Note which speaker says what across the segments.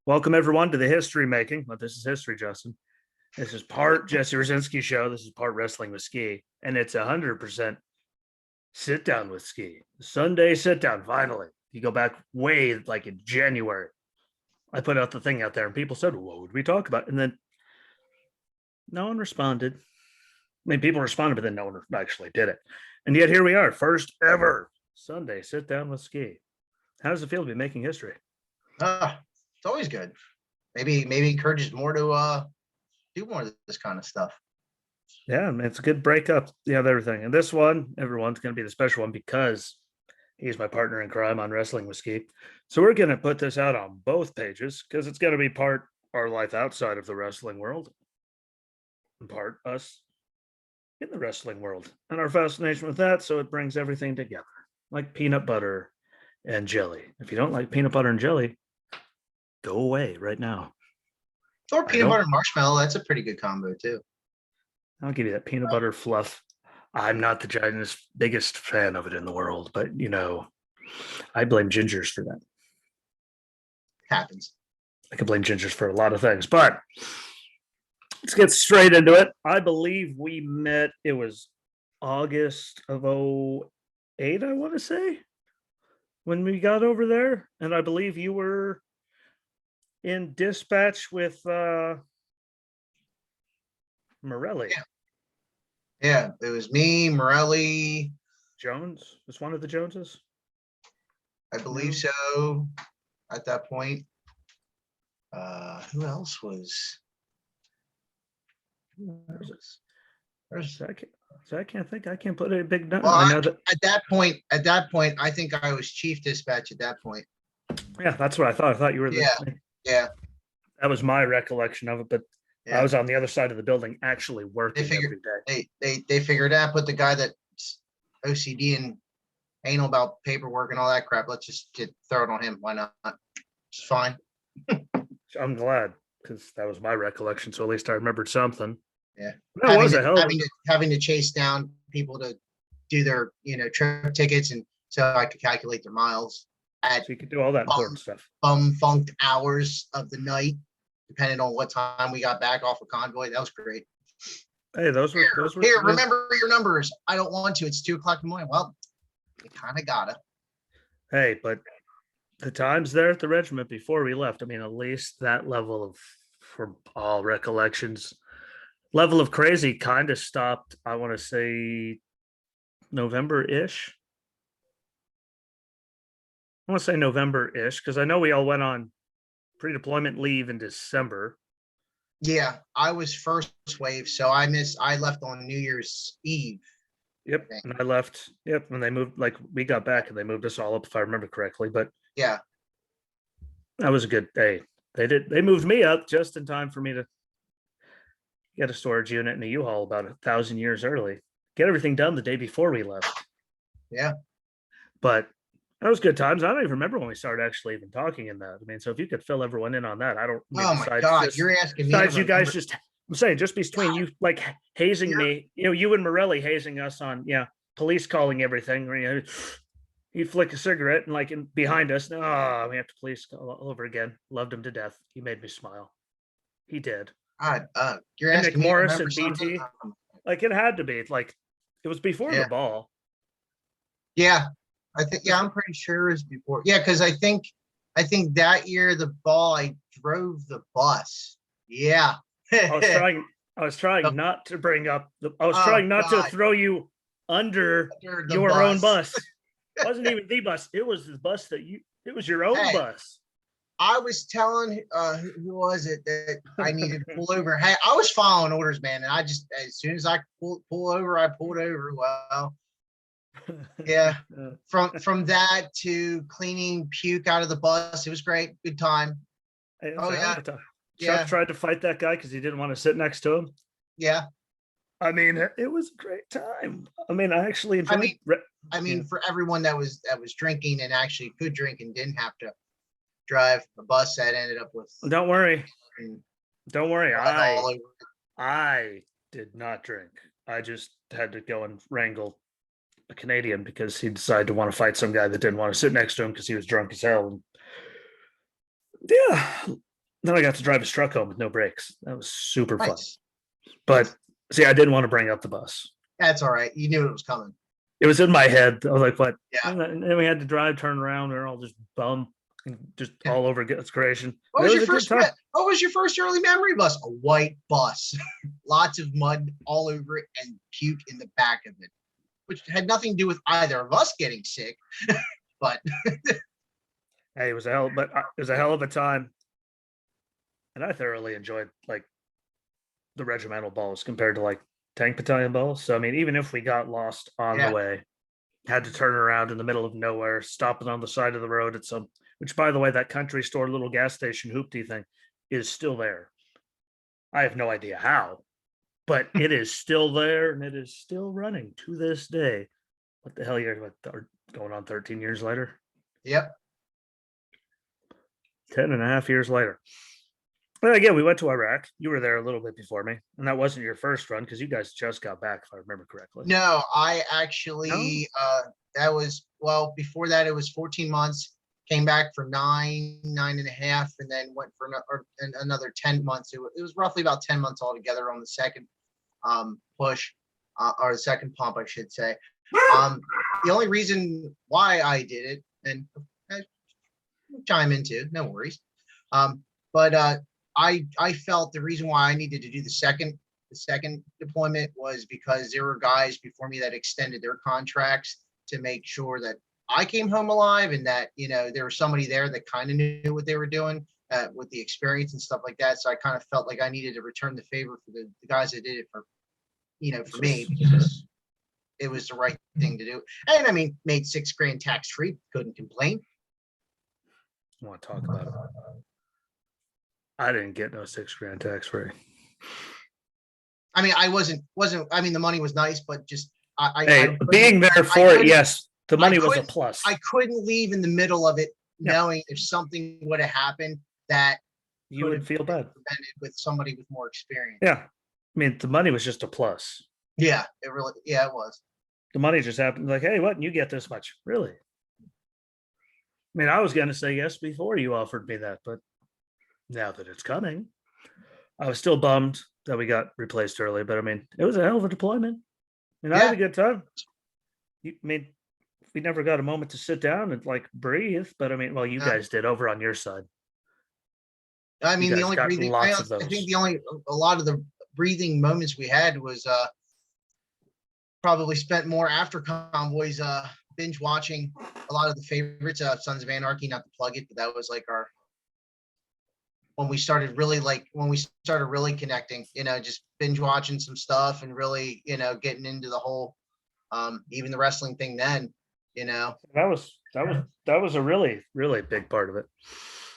Speaker 1: Welcome everyone to the history making. Well, this is history, Justin. This is part Jesse Rosinski show. This is part wrestling with Ski, and it's 100% sit down with Ski. Sunday sit down. Finally, you go back way like in January. I put out the thing out there, and people said, "What would we talk about?" And then no one responded. I mean, people responded, but then no one actually did it. And yet here we are, first ever Sunday sit down with Ski. How does it feel to be making history?
Speaker 2: It's always good. Maybe encourages more to do more of this kind of stuff.
Speaker 1: Yeah, it's a good breakup, everything. And this one, everyone's going to be the special one because he's my partner in crime on Wrestling with Ski. So we're going to put this out on both pages because it's going to be part our life outside of the wrestling world and part us in the wrestling world and our fascination with that. So it brings everything together like peanut butter and jelly. If you don't like peanut butter and jelly, go away right now.
Speaker 2: Or peanut butter and marshmallow. That's a pretty good combo too.
Speaker 1: I'll give you that peanut butter fluff. I'm not the biggest fan of it in the world, but I blame gingers for that.
Speaker 2: Happens.
Speaker 1: I can blame gingers for a lot of things, but let's get straight into it. I believe we met, it was August of 2008, I want to say, when we got over there. And I believe you were in dispatch with Morelli.
Speaker 2: Yeah, it was me, Morelli.
Speaker 1: Jones was one of the Joneses.
Speaker 2: I believe so. At that point, who else was?
Speaker 1: I can't think. I can't put a big number.
Speaker 2: Well, I know that at that point, I think I was chief dispatch at that point.
Speaker 1: Yeah, that's what I thought. I thought you were.
Speaker 2: Yeah.
Speaker 1: That was my recollection of it, but yeah. I was on the other side of the building actually working every day.
Speaker 2: They figured out, put the guy that's OCD and anal about paperwork and all that crap. Let's just throw it on him. Why not? It's fine.
Speaker 1: I'm glad because that was my recollection. So at least I remembered something.
Speaker 2: Yeah.
Speaker 1: Having
Speaker 2: to chase down people to do their, trip tickets. And so I could calculate their miles
Speaker 1: so you could do all that important stuff.
Speaker 2: Funked hours of the night, depending on what time we got back off of convoy. That was great.
Speaker 1: Hey, those were
Speaker 2: here, remember your numbers. I don't want to. It's 2:00 in the morning. Well, you kind of gotta.
Speaker 1: Hey, but the times there at the regiment before we left, I mean, at least that level of, for all recollections, level of crazy kind of stopped, I want to say November-ish. I want to say November-ish because I know we all went on pre-deployment leave in December.
Speaker 2: Yeah, I was first wave, so I left on New Year's Eve.
Speaker 1: Yep, and I left. Yep, when they moved, like we got back and they moved us all up, if I remember correctly. But
Speaker 2: yeah,
Speaker 1: that was a good day. They moved me up just in time for me to get a storage unit and a U-Haul about 1,000 years early. Get everything done the day before we left.
Speaker 2: Yeah,
Speaker 1: but that was good times. I don't even remember when we started actually even talking in that. I mean, so if you could fill everyone in on that, I don't.
Speaker 2: Oh my God, you're asking me.
Speaker 1: Besides, you guys just. I'm saying just between you, like hazing me, you and Morelli hazing us on, police calling everything. He'd flick a cigarette and like behind us. We have to police all over again. Loved him to death. He made me smile. He did.
Speaker 2: God, you're asking
Speaker 1: Nick Morris and BT. Like it had to be like it was before the ball.
Speaker 2: Yeah. I think, I'm pretty sure it was before. Yeah, because I think that year the ball, I drove the bus. Yeah.
Speaker 1: I was trying not to bring up to throw you under your own bus. It wasn't even the bus. It was the bus it was your own bus.
Speaker 2: I was telling who was it that I needed to pull over. Hey, I was following orders, man. And I just, as soon as I pull over, I pulled over. Well, yeah. From that to cleaning puke out of the bus, it was great. Good time.
Speaker 1: Hey, Chuck tried to fight that guy because he didn't want to sit next to him.
Speaker 2: Yeah.
Speaker 1: I mean, it was a great time. I mean, I actually enjoyed
Speaker 2: it. For everyone that was drinking and actually could drink and didn't have to drive the bus that ended up with.
Speaker 1: Don't worry. I did not drink. I just had to go and wrangle a Canadian because he decided to want to fight some guy that didn't want to sit next to him because he was drunk as hell. And yeah, Then I got to drive his truck home with no brakes. That was super fun.
Speaker 2: Nice.
Speaker 1: But see, I didn't want to bring up the bus.
Speaker 2: That's all right. You knew it was coming.
Speaker 1: It was in my head. I was like, what?
Speaker 2: Yeah.
Speaker 1: And then we had to drive, turn around, and we are all just bummed and just
Speaker 2: Yeah.
Speaker 1: all over God's creation.
Speaker 2: What
Speaker 1: It
Speaker 2: was
Speaker 1: was
Speaker 2: your
Speaker 1: a good
Speaker 2: first?
Speaker 1: time.
Speaker 2: What was your first early memory bus? A white bus, lots of mud all over it, and puke in the back of it, which had nothing to do with either of us getting sick. But
Speaker 1: Hey, it was a hell of a time. And I thoroughly enjoyed like the regimental balls compared to like tank battalion balls. So I mean, even if we got lost on
Speaker 2: Yeah.
Speaker 1: the way, had to turn around in the middle of nowhere, stopping on the side of the road at some, which by the way, that country store little gas station hoopty thing is still there. I have no idea how, but it is still there and it is still running to this day. What the hell, you're going on 13 years later?
Speaker 2: yep.
Speaker 1: 10 and a half years later. But again, we went to Iraq. You were there a little bit before me, and that wasn't your first run because you guys just got back, if I remember correctly.
Speaker 2: No, I actually that was before that it was 14 months. Came back for 9.5, and then went for another 10 months. It was roughly about 10 months altogether on the second push or the second pump, I should say. The only reason why I did it, and chime into, no worries. But I felt the reason why I needed to do the second deployment was because there were guys before me that extended their contracts to make sure that I came home alive, and that there was somebody there that kind of knew what they were doing with the experience and stuff like that. So I kind of felt like I needed to return the favor for the guys that did it for me, because it was the right thing to do. And I mean, made $6,000 tax free, couldn't complain.
Speaker 1: I want to talk about it. I didn't get no $6,000 tax free.
Speaker 2: I mean, I wasn't. I mean, the money was nice, but just
Speaker 1: being there for it, yes, the money was a plus.
Speaker 2: I couldn't leave in the middle of it, knowing if something would have happened that
Speaker 1: you would feel bad
Speaker 2: with somebody with more experience.
Speaker 1: Yeah, I mean, the money was just a plus.
Speaker 2: Yeah, it really. Yeah, it was.
Speaker 1: The money just happened. Like, hey, what? And you get this much, really? I mean, I was going to say yes before you offered me that, but now that it's coming, I was still bummed that we got replaced early. But I mean, it was a hell of a deployment. I mean, I had a good time. I mean, we never got a moment to sit down and like breathe. But I mean, well, you guys did over on your side.
Speaker 2: I mean, the only breathing. I think a lot of the breathing moments we had was probably spent more after convoys binge watching a lot of the favorites, Sons of Anarchy, not to plug it, but that was like when we started really connecting, just binge watching some stuff and really, getting into the whole, even the wrestling thing then,
Speaker 1: That was a really, really big part of it.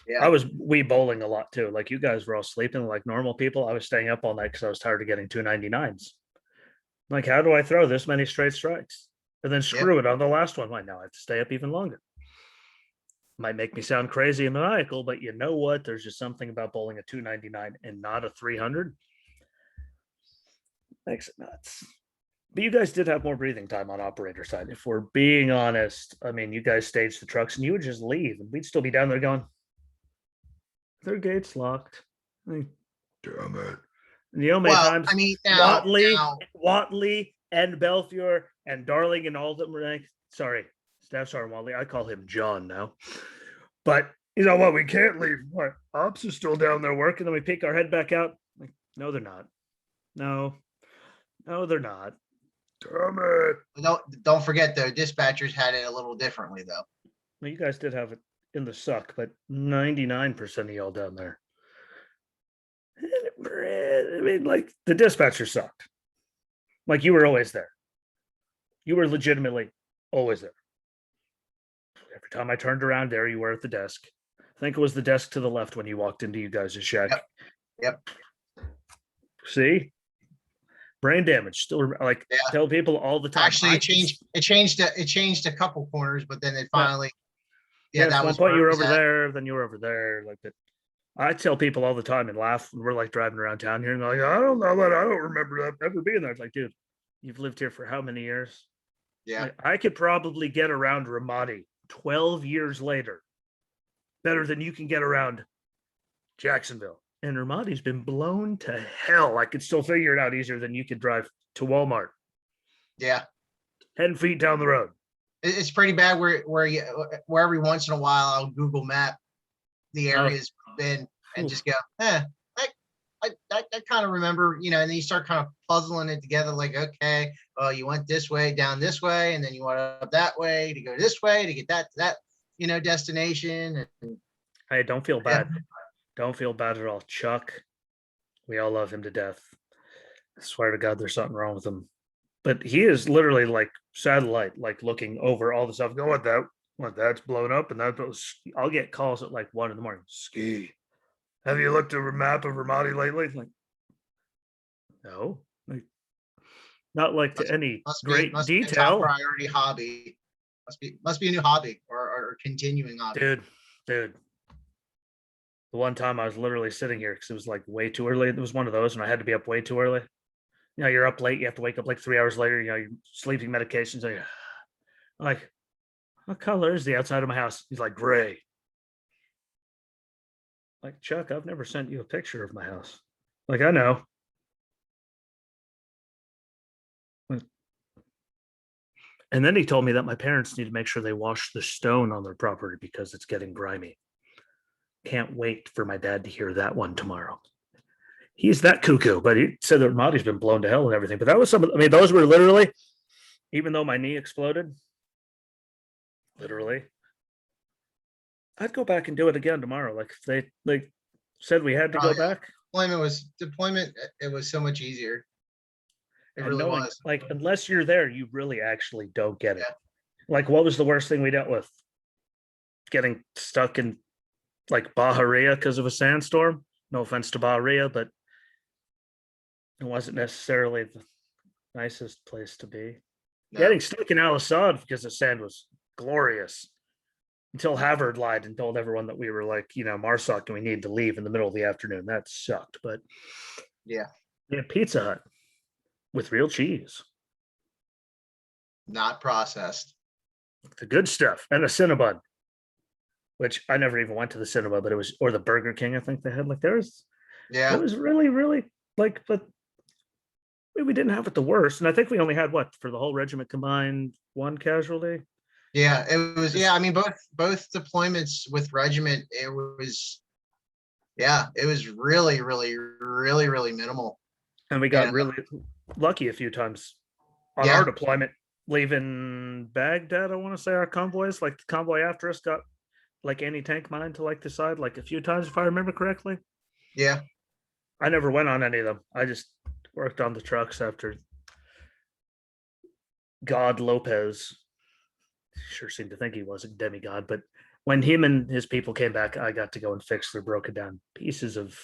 Speaker 2: Yeah.
Speaker 1: I was bowling a lot too. Like you guys were all sleeping like normal people. I was staying up all night because I was tired of getting 299s. Like, how do I throw this many straight strikes? And then screw it on the last one. Why now I have to stay up even longer. Might make me sound crazy and maniacal, but you know what? There's just something about bowling a 299 and not a 300. Makes it nuts. But you guys did have more breathing time on operator side. If we're being honest, I mean, you guys staged the trucks and you would just leave and we'd still be down there going, their gate's locked. I mean, damn it. And you know how many times
Speaker 2: I mean,
Speaker 1: Watley and Belfiore and Darling and all of them were like, sorry, Staff Sergeant Watley, I call him John now. But you know what? We can't leave. What? Ops is still down there working. Then we peek our head back out. Like, no, they're not. No, they're not. Damn it.
Speaker 2: Don't forget though, dispatchers had it a little differently though.
Speaker 1: Well, you guys did have it in the suck, but 99% of y'all down there. I mean, like the dispatcher sucked. Like you were always there. You were legitimately always there. Every time I turned around, there you were at the desk. I think it was the desk to the left when you walked into you guys' shack.
Speaker 2: Yep.
Speaker 1: See? Brain damage. Still tell people all the time.
Speaker 2: Actually, it changed a couple corners, but then it finally
Speaker 1: that was one point you were over there, then you were over there. Like that. I tell people all the time and laugh when we're like driving around town here and they're like, I don't know that. I don't remember that ever being there. It's like, dude, you've lived here for how many years?
Speaker 2: Yeah.
Speaker 1: Like, I could probably get around Ramadi 12 years later better than you can get around Jacksonville. And Ramadi's been blown to hell. I could still figure it out easier than you could drive to Walmart,
Speaker 2: Yeah.
Speaker 1: 10 feet down the road.
Speaker 2: It's pretty bad where every once in a while I'll Google map the
Speaker 1: Oh,
Speaker 2: areas we've been and just go, I kind of remember, and then you start kind of puzzling it together like, okay, you went this way, down this way, and then you went up that way to go this way to get that destination. And
Speaker 1: hey, don't feel
Speaker 2: yeah,
Speaker 1: bad. Don't feel bad at all. Chuck, we all love him to death. I swear to God, there's something wrong with him. But he is literally like satellite, like looking over all the stuff. Go, that's blown up, and I'll get calls at like 1 a.m. Ski, have you looked at a map of Ramadi lately? Like, no, like, not like to any great
Speaker 2: must be a top
Speaker 1: detail,
Speaker 2: priority hobby. Must be a new hobby or continuing hobby.
Speaker 1: dude. The one time I was literally sitting here because it was like way too early. It was one of those, and I had to be up way too early. You're up late. You have to wake up like 3 hours later. You're sleeping medications. Like, what color is the outside of my house? He's like, gray. Like, Chuck, I've never sent you a picture of my house. Like, I know. And then he told me that my parents need to make sure they wash the stone on their property because it's getting grimy. Can't wait for my dad to hear that one tomorrow. He's that cuckoo, but he said that Ramadi's been blown to hell and everything. But that was those were literally, even though my knee exploded, literally, I'd go back and do it again tomorrow. Like if they said we had to go back.
Speaker 2: Deployment. It was so much easier. It
Speaker 1: and
Speaker 2: really
Speaker 1: knowing,
Speaker 2: was.
Speaker 1: like, unless you're there, you really actually don't get it.
Speaker 2: Yeah.
Speaker 1: Like, what was the worst thing we dealt with? Getting stuck in like Bahia because of a sandstorm. No offense to Bahia, but it wasn't necessarily the nicest place to be.
Speaker 2: No.
Speaker 1: Getting stuck in Al Assad because the sand was glorious until Havard lied and told everyone that we were like, Marsoc and we needed to leave in the middle of the afternoon. That sucked. But
Speaker 2: yeah,
Speaker 1: Pizza Hut with real cheese,
Speaker 2: not processed.
Speaker 1: the good stuff, and a Cinnabon, which I never even went to the Cinnabon, but it was, or the Burger King. I think they had like theirs.
Speaker 2: Yeah,
Speaker 1: it was really, really like, but we didn't have it the worst. And I think we only had for the whole regiment combined, 1 casualty.
Speaker 2: Yeah, it was. Yeah, I mean, both deployments with regiment, it was really, really, really, really minimal.
Speaker 1: And we got really lucky a few times on our deployment, leaving Baghdad. I want to say our convoys, like the convoy after us, got like anti-tank mine to like the side, like a few times, if I remember correctly.
Speaker 2: Yeah.
Speaker 1: I never went on any of them. I just worked on the trucks after God Lopez. Sure seemed to think he was a demigod, but when him and his people came back, I got to go and fix their broken down pieces of.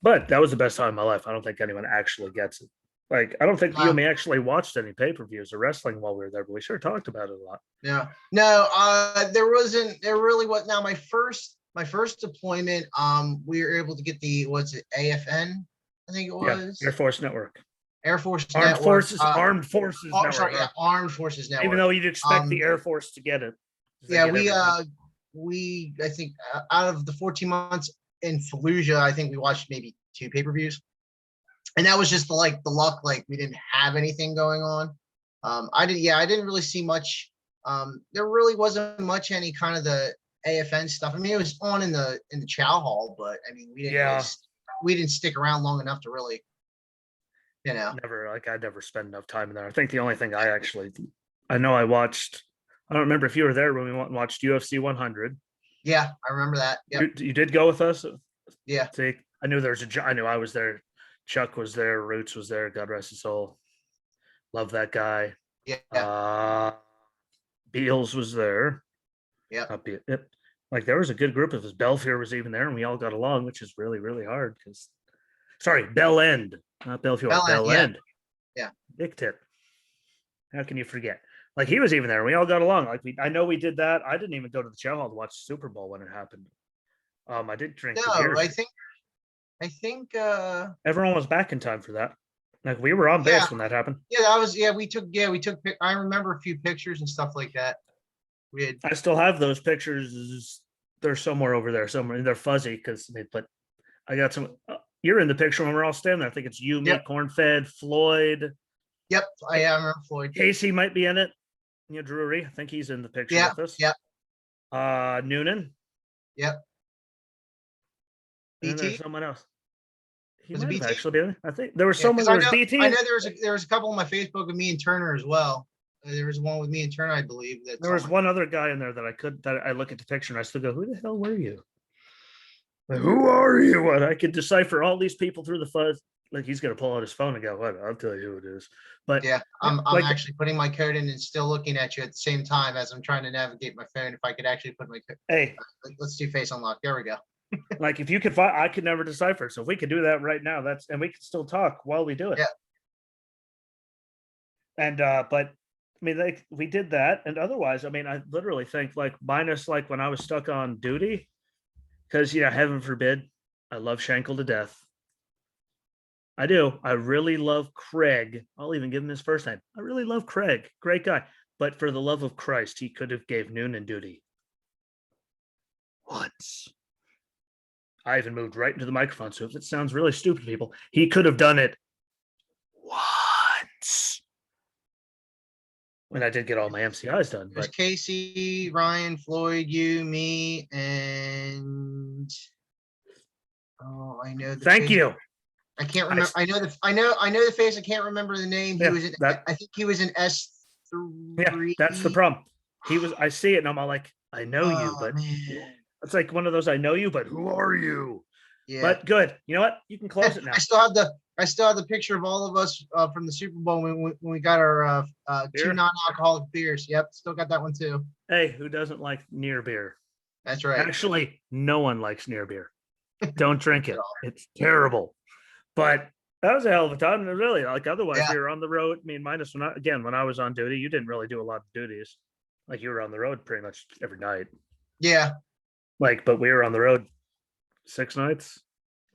Speaker 1: But that was the best time of my life. I don't think anyone actually gets it. Like, I don't think you and me actually watched any pay-per-views or wrestling while we were there, but we sure talked about it a lot.
Speaker 2: Yeah. No, there really was. Now my first deployment, we were able to get AFN, I think it was.
Speaker 1: Air Force Network.
Speaker 2: Armed Forces
Speaker 1: Network.
Speaker 2: Sorry, yeah, Armed Forces Network.
Speaker 1: Even though you'd expect the Air Force to get it.
Speaker 2: Yeah, we I think out of the 14 months in Fallujah, I think we watched maybe 2 pay-per-views. And that was just the luck, like we didn't have anything going on. I didn't really see much. There really wasn't much any kind of the AFN stuff. I mean, it was on in the chow hall, but I mean, we didn't stick around long enough to really,
Speaker 1: I never spent enough time in there. I think the only thing I know I watched, I don't remember if you were there when we went and watched UFC 100.
Speaker 2: Yeah, I remember that. Yep.
Speaker 1: You did go with us?
Speaker 2: Yeah.
Speaker 1: See, I knew I knew I was there. Chuck was there. Roots was there. God rest his soul. Love that guy.
Speaker 2: Yeah.
Speaker 1: Beals was there.
Speaker 2: Yeah.
Speaker 1: Like there was a good group of us. Belfier was even there, and we all got along, which is really, really hard. Bell End, not Belfior. Bell End.
Speaker 2: Yeah.
Speaker 1: Big tip. How can you forget? Like he was even there. And we all got along. Like I know we did that. I didn't even go to the chow hall to watch the Super Bowl when it happened. I did drink.
Speaker 2: No, I think
Speaker 1: everyone was back in time for that. Like we were on base when that happened.
Speaker 2: Yeah, we took I remember a few pictures and stuff like that.
Speaker 1: I still have those pictures they're somewhere over there, somewhere. They're fuzzy because but I got some. You're in the picture when we're all standing there. I think it's you, me,
Speaker 2: Yep.
Speaker 1: Cornfed, Floyd,
Speaker 2: Yep, I remember Floyd.
Speaker 1: Casey might be in it. Drury. I think he's in the picture
Speaker 2: Yeah,
Speaker 1: with us.
Speaker 2: yep,
Speaker 1: Noonan.
Speaker 2: yep.
Speaker 1: And then there's
Speaker 2: BT?
Speaker 1: someone else. He
Speaker 2: Was it
Speaker 1: might have
Speaker 2: BT?
Speaker 1: actually been. I think there was
Speaker 2: Yeah,
Speaker 1: someone.
Speaker 2: 'cause
Speaker 1: There was BT.
Speaker 2: I know there was a couple on my Facebook with me and Turner as well. There was one with me and Turner, I believe. That's
Speaker 1: There was
Speaker 2: on
Speaker 1: one other guy in there that I look at the picture and I still go, who the hell were you? Like, who are you? What? I could decipher all these people through the fuzz. Like he's gonna pull out his phone and go, "What? I'll tell you who it is." But
Speaker 2: Yeah, I'm
Speaker 1: like,
Speaker 2: actually putting my code in and still looking at you at the same time as I'm trying to navigate my phone. If I could actually put my code,
Speaker 1: hey,
Speaker 2: let's do face unlock. There we go.
Speaker 1: like if you could find, I could never decipher. So if we could do that right now, and we can still talk while we do it.
Speaker 2: Yeah.
Speaker 1: And but I mean, like we did that, and otherwise, I mean, I literally think like minus like when I was stuck on duty, because heaven forbid, I love Shankle to death. I do. I really love Craig. I'll even give him his first name. I really love Craig. Great guy. But for the love of Christ, he could have gave Noonan duty once. I even moved right into the microphone. So if it sounds really stupid to people, he could have done it once. When I did get all my MCIs done.
Speaker 2: There's
Speaker 1: But
Speaker 2: Casey, Ryan, Floyd, you, me, and I know.
Speaker 1: Thank
Speaker 2: face.
Speaker 1: you.
Speaker 2: I can't remember. I know the face. I can't remember the name. He
Speaker 1: Yeah,
Speaker 2: was in. I think he was in S3.
Speaker 1: Yeah, that's the problem. I see it and I'm all like, I know you, but
Speaker 2: man.
Speaker 1: it's like one of those I know you, but who are you?
Speaker 2: Yeah.
Speaker 1: But good. You know what? You can close it now.
Speaker 2: I still have the picture of all of us from the Super Bowl when we got our
Speaker 1: Beer?
Speaker 2: 2 non-alcoholic beers. Yep, still got that one too.
Speaker 1: Hey, who doesn't like near beer?
Speaker 2: That's right.
Speaker 1: Actually, no one likes near beer. Don't drink it. It's terrible. But that was a hell of a time. And really, like otherwise,
Speaker 2: Yeah.
Speaker 1: we were on the road. I mean, minus when I was on duty, you didn't really do a lot of duties. Like you were on the road pretty much every night.
Speaker 2: Yeah.
Speaker 1: Like, but we were on the road 6 nights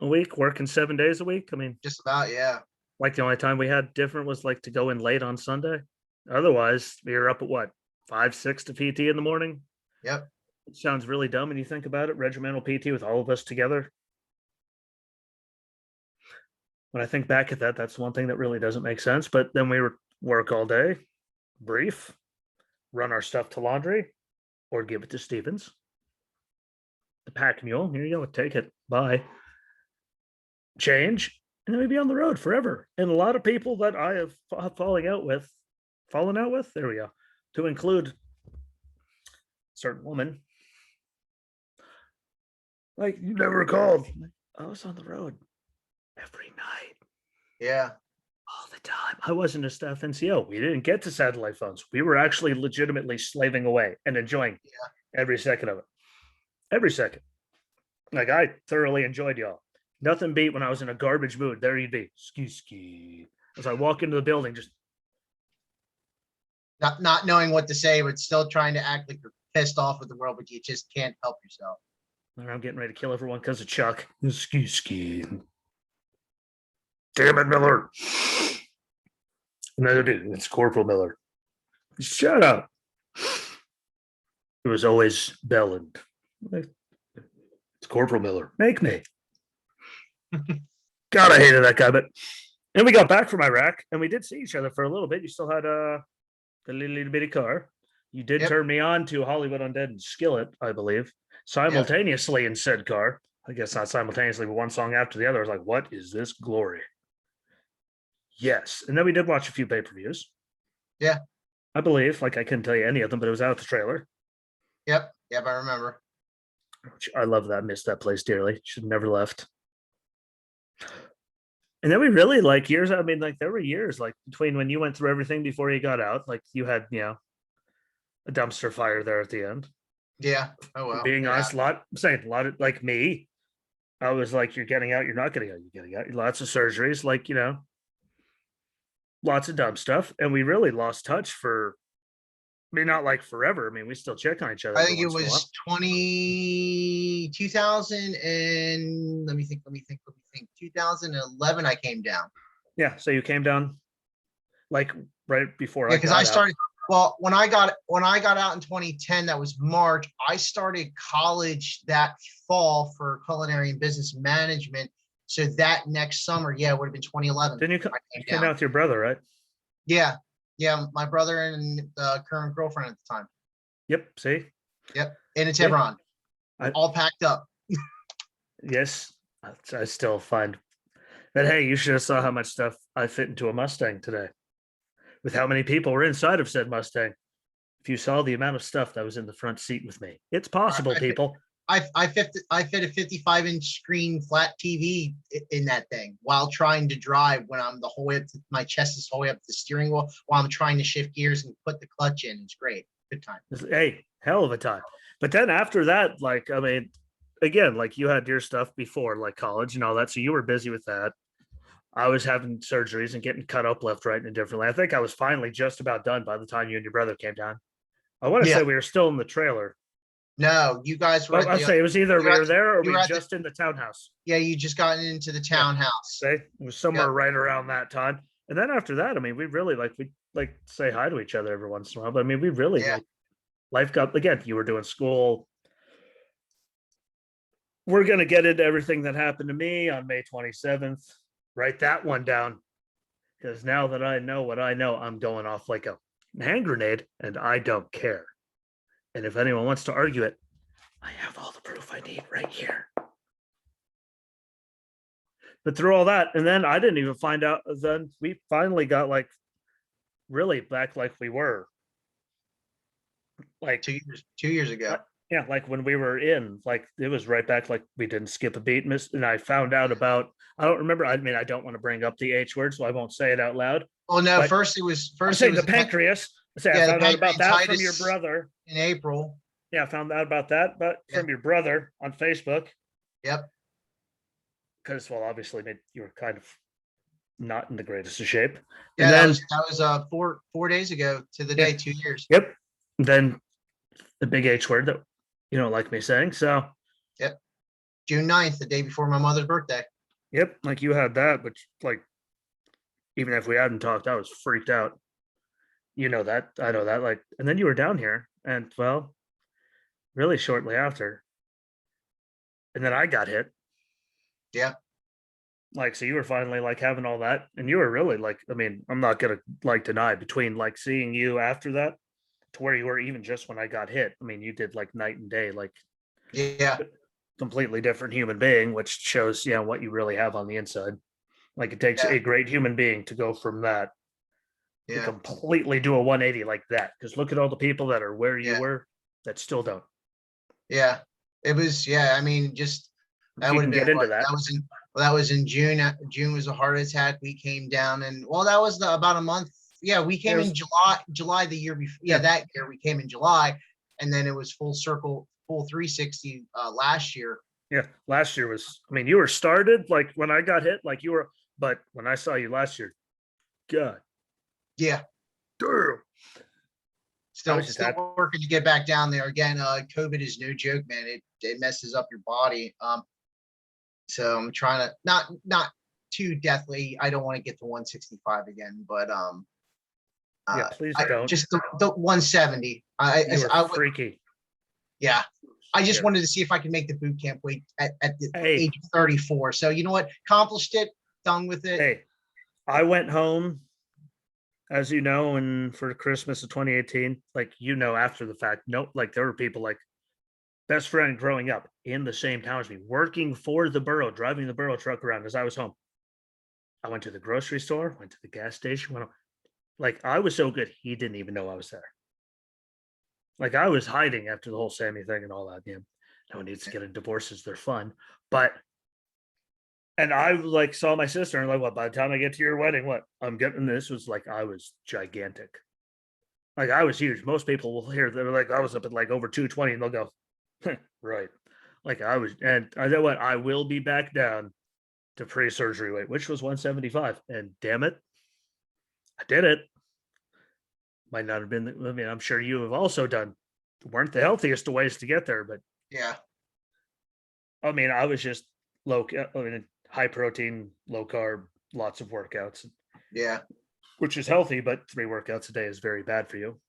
Speaker 1: a week, working 7 days a week. I mean,
Speaker 2: Just about, yeah.
Speaker 1: like the only time we had different was like to go in late on Sunday. Otherwise, we were up at what 5, 6 to PT in the morning.
Speaker 2: Yep.
Speaker 1: It sounds really dumb when you think about it. Regimental PT with all of us together. When I think back at that, that's one thing that really doesn't make sense. But then we would work all day, brief, run our stuff to laundry, or give it to Stevens. The pack mule. Here you go. Take it. Bye. Change. And then we'd be on the road forever. And a lot of people that I have fallen out with, there we go, to include a certain woman. Like, you never called. I was on the road every night.
Speaker 2: Yeah.
Speaker 1: All the time. I wasn't a staff NCO. We didn't get to satellite phones. We were actually legitimately slaving away and enjoying every second of it. Every second. Like I thoroughly enjoyed y'all. Nothing beat when I was in a garbage mood. There you'd be. Ski. As I walk into the building, just
Speaker 2: Not knowing what to say, but still trying to act like you're pissed off with the world, but you just can't help yourself.
Speaker 1: I'm getting ready to kill everyone because of Chuck. Ski. Damn it, Miller. No, dude, it's Corporal Miller. Shut up. It was always Belland. It's Corporal Miller. Make me. God, I hated that guy. But and we got back from Iraq and we did see each other for a little bit. You still had the little bitty car. You did turn me on to Hollywood Undead and Skillet, I believe, simultaneously in said car. I guess not simultaneously, but one song after the other. I was like, what is this glory? Yes. And then we did watch a few pay-per-views.
Speaker 2: Yeah.
Speaker 1: I believe. Like I couldn't tell you any of them, but it was out at the trailer.
Speaker 2: Yep. Yep, I remember.
Speaker 1: I love that. Missed that place dearly. Should have never left. And then we really like years. I mean, like there were years like between when you went through everything before you got out. Like you had, a dumpster fire there at the end.
Speaker 2: Yeah. Oh well.
Speaker 1: Being honest, a lot of like me. I was like, you're getting out. You're not getting out. You're getting out. Lots of surgeries. Like lots of dumb stuff. And we really lost touch for. I mean, not like forever. I mean, we still check on each other.
Speaker 2: I think it was 2000 and let me think. 2011, I came down.
Speaker 1: Yeah. So you came down like right before.
Speaker 2: Yeah, because I started Well, when I got out in 2010, that was March. I started college that fall for culinary and business management. So that next summer, yeah, it would have been 2011.
Speaker 1: Then
Speaker 2: I
Speaker 1: you
Speaker 2: came
Speaker 1: came
Speaker 2: down.
Speaker 1: out with your brother, right?
Speaker 2: Yeah, yeah, my brother and current girlfriend at the time.
Speaker 1: Yep. See?
Speaker 2: Yep, and it's
Speaker 1: Yeah.
Speaker 2: Hebron,
Speaker 1: I,
Speaker 2: all packed up.
Speaker 1: yes. I still find that, hey, you should have saw how much stuff I fit into a Mustang today with how many people were inside of said Mustang. If you saw the amount of stuff that was in the front seat with me, it's
Speaker 2: I,
Speaker 1: possible,
Speaker 2: I fit
Speaker 1: people.
Speaker 2: I fit a 55-inch screen flat TV in that thing while trying to drive when I'm the whole way up to, my chest is whole way up the steering wheel while I'm trying to shift gears and put the clutch in. It's great. Good time.
Speaker 1: Hey, hell of a time. But then after that, like, I mean, again, like you had your stuff before, like college and all that. So you were busy with that. I was having surgeries and getting cut up left, right, and differently. I think I was finally just about done by the time you and your brother came down. I want to
Speaker 2: Yeah.
Speaker 1: say we were still in the trailer.
Speaker 2: No, you guys were
Speaker 1: Well,
Speaker 2: at
Speaker 1: I'll
Speaker 2: the
Speaker 1: say it was either
Speaker 2: you
Speaker 1: we
Speaker 2: were
Speaker 1: were there or
Speaker 2: you
Speaker 1: we
Speaker 2: were at the
Speaker 1: just in the townhouse.
Speaker 2: yeah, you just gotten into the
Speaker 1: Yeah.
Speaker 2: townhouse.
Speaker 1: Say it was somewhere
Speaker 2: Yep.
Speaker 1: right around that time. And then after that, I mean, we like say hi to each other every once in a while. But I mean, we really
Speaker 2: Yeah.
Speaker 1: like life got again. You were doing school. We're gonna get into everything that happened to me on May 27th. Write that one down because now that I know what I know, I'm going off like a hand grenade, and I don't care. And if anyone wants to argue it, I have all the proof I need right here. But through all that, and then I didn't even find out. Then we finally got like really back like we were. Like
Speaker 2: 2 years ago.
Speaker 1: yeah, like when we were in, like it was right back. Like we didn't skip a beat, miss. And I found out about. I don't remember. I mean, I don't want to bring up the H word, so I won't say it out loud.
Speaker 2: Well, no,
Speaker 1: But
Speaker 2: first it was
Speaker 1: I'm
Speaker 2: first it
Speaker 1: saying the
Speaker 2: was
Speaker 1: pancreas. I say I
Speaker 2: yeah, the
Speaker 1: found out about that from your
Speaker 2: pancreatitis
Speaker 1: brother.
Speaker 2: in April.
Speaker 1: Yeah, I found out about that, but
Speaker 2: Yeah.
Speaker 1: from your brother on Facebook.
Speaker 2: Yep.
Speaker 1: Because well, obviously you were kind of not in the greatest of shape.
Speaker 2: Yeah,
Speaker 1: And then
Speaker 2: that was 4 days ago to the day, 2 years.
Speaker 1: yep. Then the big H word that you don't like me saying. So
Speaker 2: Yep. June 9th, the day before my mother's birthday.
Speaker 1: yep, like you had that, but like even if we hadn't talked, I was freaked out. You know that. I know that. Like, and then you were down here, and well, really shortly after. And then I got hit.
Speaker 2: Yeah.
Speaker 1: Like, so you were finally like having all that, and you were really like, I mean, I'm not gonna like deny between like seeing you after that to where you were even just when I got hit. I mean, you did like night and day, like
Speaker 2: Yeah.
Speaker 1: completely different human being, which shows, yeah, what you really have on the inside. Like it takes
Speaker 2: Yeah.
Speaker 1: a great human being to go from that to
Speaker 2: Yeah.
Speaker 1: completely do a 180 like that. Because look at all the people that are where you
Speaker 2: Yeah.
Speaker 1: were that still don't.
Speaker 2: Yeah. It was, yeah, I mean, just that
Speaker 1: You
Speaker 2: would
Speaker 1: can
Speaker 2: have been
Speaker 1: get into
Speaker 2: what
Speaker 1: that.
Speaker 2: that was in June. June was a heart attack. We came down and well, that was about a month. Yeah, we came in July the year before. Yeah, that year we came in July, and then it was full circle, full 360 last year.
Speaker 1: Yeah, last year was. I mean, you were started like when I got hit, like you were. But when I saw you last year, God,
Speaker 2: Yeah,
Speaker 1: damn.
Speaker 2: still working to get back down there again. COVID is no joke, man. It messes up your body. So I'm trying to not too deathly. I don't want to get to 165 again, but
Speaker 1: Yeah, please don't.
Speaker 2: Just the 170.
Speaker 1: You were
Speaker 2: I would,
Speaker 1: freaky.
Speaker 2: yeah. I just
Speaker 1: Yeah.
Speaker 2: wanted to see if I could make the boot camp weight at the
Speaker 1: Hey.
Speaker 2: age of 34. So you know what? Accomplished it. Done with it.
Speaker 1: Hey, I went home, as you know, and for Christmas of 2018, like you know, after the fact, no, like there were people like best friend growing up in the same town as me, working for the borough, driving the borough truck around as I was home. I went to the grocery store, went to the gas station, like I was so good, he didn't even know I was there. Like I was hiding after the whole Sammy thing and all that. Yeah, no one needs to get into divorces; they're fun. But and I like saw my sister and like, what? By the time I get to your wedding, what I'm getting this was like I was gigantic. Like I was huge. Most people will hear they're like I was up at like over 220, and they'll go, right. Like I was, and I know what I will be back down to pre-surgery weight, which was 175. And damn it, I did it. Might not have been. I mean, I'm sure you have also done. Weren't the healthiest of ways to get there, but
Speaker 2: Yeah.
Speaker 1: I mean, I was just I mean, high protein, low carb, lots of workouts,
Speaker 2: Yeah.
Speaker 1: which is healthy, but 3 workouts a day is very bad for you.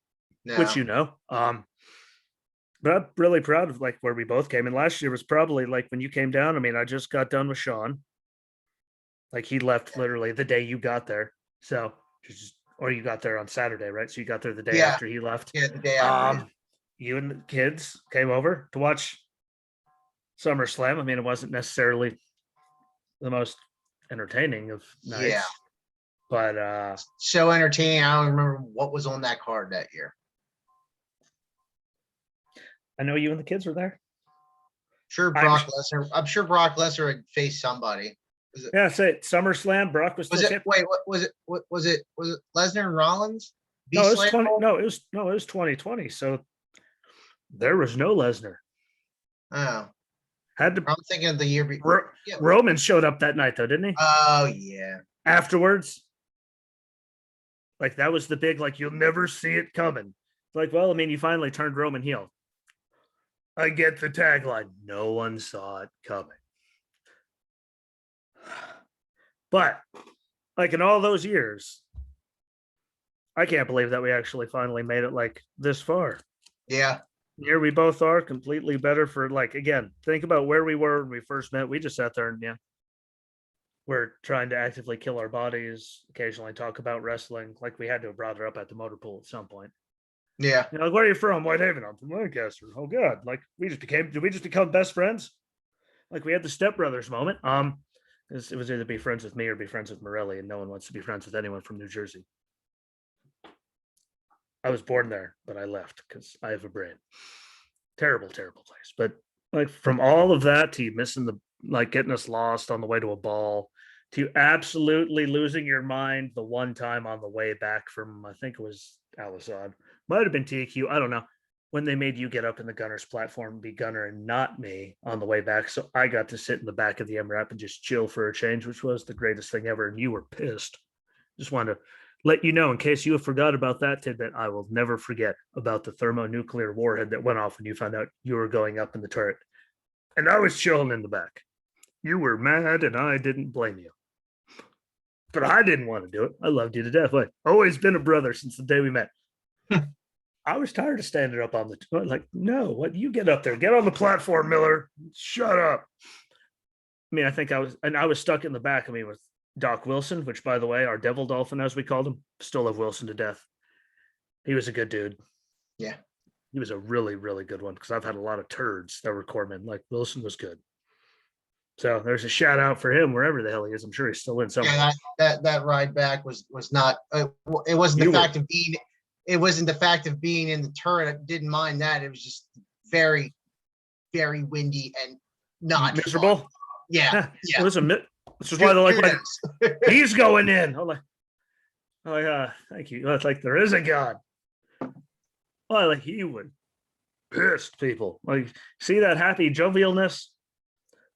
Speaker 1: which
Speaker 2: No.
Speaker 1: but I'm really proud of like where we both came in. Last year was probably like when you came down. I mean, I just got done with Sean. Like he left literally the day you got there. So just or you got there on Saturday, right? So you got there the day
Speaker 2: Yeah.
Speaker 1: after he left.
Speaker 2: Yeah. The day after. Yeah.
Speaker 1: Um, you and the kids came over to watch SummerSlam. I mean, it wasn't necessarily the most entertaining of
Speaker 2: Yeah.
Speaker 1: nights, but
Speaker 2: So entertaining. I don't remember what was on that card that year.
Speaker 1: I know you and the kids were there.
Speaker 2: Sure, Brock Lesnar. I'm sure Brock Lesnar had faced somebody.
Speaker 1: Yeah, say SummerSlam. Brock was still
Speaker 2: Was it?
Speaker 1: champion.
Speaker 2: Wait, what was it? What was it? Was it Lesnar and Rollins?
Speaker 1: No, it was
Speaker 2: Beast
Speaker 1: 20.
Speaker 2: Slam?
Speaker 1: No, it was 2020. So there was no Lesnar.
Speaker 2: Oh,
Speaker 1: Had to
Speaker 2: I'm thinking of the year before. Yeah.
Speaker 1: Roman showed up that night though, didn't he?
Speaker 2: Oh yeah.
Speaker 1: Afterwards. Like that was the big, like you'll never see it coming. Like, well, I mean, you finally turned Roman heel. I get the tagline. No one saw it coming. But like in all those years, I can't believe that we actually finally made it like this far.
Speaker 2: Yeah.
Speaker 1: Here we both are completely better for like again, think about where we were when we first met. We just sat there and we're trying to actively kill our bodies, occasionally talk about wrestling. Like we had to have brought her up at the motor pool at some point.
Speaker 2: Yeah.
Speaker 1: Like, where are you from? Whitehaven. I'm from Lancaster. Oh god. Like did we just become best friends? Like we had the Step Brothers moment. It was either be friends with me or be friends with Morelli, and no one wants to be friends with anyone from New Jersey. I was born there, but I left because I have a brain. Terrible, terrible place. But like from all of that to you missing the like getting us lost on the way to a ball to absolutely losing your mind the one time on the way back from I think it was Alisad. Might have been TQ. I don't know. When they made you get up in the gunner's platform and be gunner and not me on the way back. So I got to sit in the back of the MRAP and just chill for a change, which was the greatest thing ever. And you were pissed. Just wanted to let you know in case you have forgot about that tidbit. I will never forget about the thermonuclear warhead that went off when you found out you were going up in the turret. And I was chilling in the back. You were mad and I didn't blame you. But I didn't want to do it. I loved you to death. Like, always been a brother since the day we met. I was tired of standing up on the like, no, what you get up there, get on the platform, Miller. Shut up. I mean, I was stuck in the back. I mean, with Doc Wilson, which by the way, our devil dolphin, as we called him, still love Wilson to death. He was a good dude.
Speaker 2: Yeah.
Speaker 1: He was a really, really good one because I've had a lot of turds that were corpsmen. Like Wilson was good. So there's a shout out for him wherever the hell he is. I'm sure he's still in somewhere.
Speaker 2: Yeah, that ride back was not. It wasn't the fact of being. It wasn't the fact of being in the turret. I didn't mind that. It was just very, very windy and not
Speaker 1: miserable.
Speaker 2: Fun. Yeah.
Speaker 1: It was this is why they're like he's going in. I'm like, thank you. It's like there is a God. Well, like he would piss people. Like, see that happy jovialness?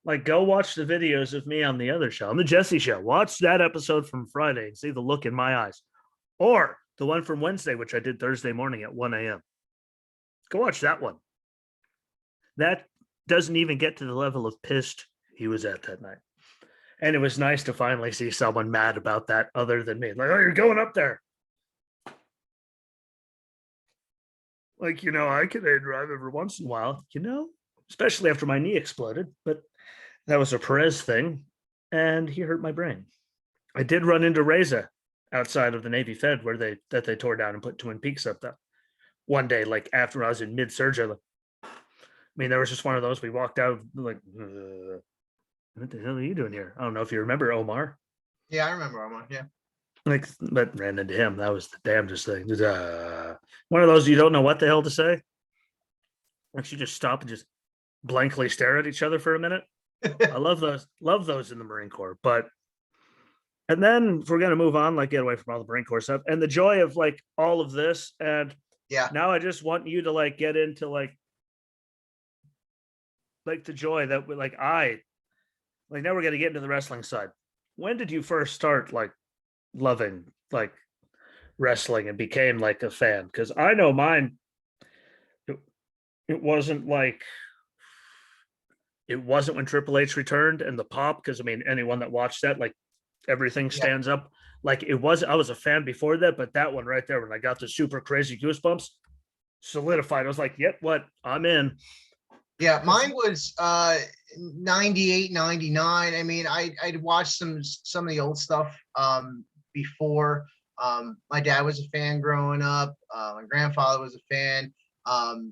Speaker 1: Like, go watch the videos of me on the other show, on the Jesse show. Watch that episode from Friday and see the look in my eyes. Or the one from Wednesday, which I did Thursday morning at 1 a.m. Go watch that one. That doesn't even get to the level of pissed he was at that night. And it was nice to finally see someone mad about that other than me. Like, oh, you're going up there. Like, I could drive every once in a while, especially after my knee exploded. But that was a Perez thing, and he hurt my brain. I did run into Reza outside of the Navy Fed where they tore down and put Twin Peaks up there. One day, like after I was in mid-surgery, I mean, there was just one of those. We walked out like, what the hell are you doing here? I don't know if you remember Omar.
Speaker 2: Yeah, I remember Omar. Yeah.
Speaker 1: But ran into him. That was the damnedest thing. One of those you don't know what the hell to say. Like you just stop and just blankly stare at each other for a minute. I love those in the Marine Corps. And then if we're gonna move on, like get away from all the Marine Corps stuff and the joy of like all of this. And
Speaker 2: yeah,
Speaker 1: now I just want you to like get into like the joy that we now we're gonna get into the wrestling side. When did you first start like loving like wrestling and became like a fan? Because I know mine, it wasn't when Triple H returned and the pop, because I mean anyone that watched that, like everything stands up. Like I was a fan before that, but that one right there when I got the super crazy goosebumps, solidified. I was like, yep, what? I'm in.
Speaker 2: Yeah, mine was 98, 99. I mean, I'd watched some of the old stuff before. My dad was a fan growing up. My grandfather was a fan. Um,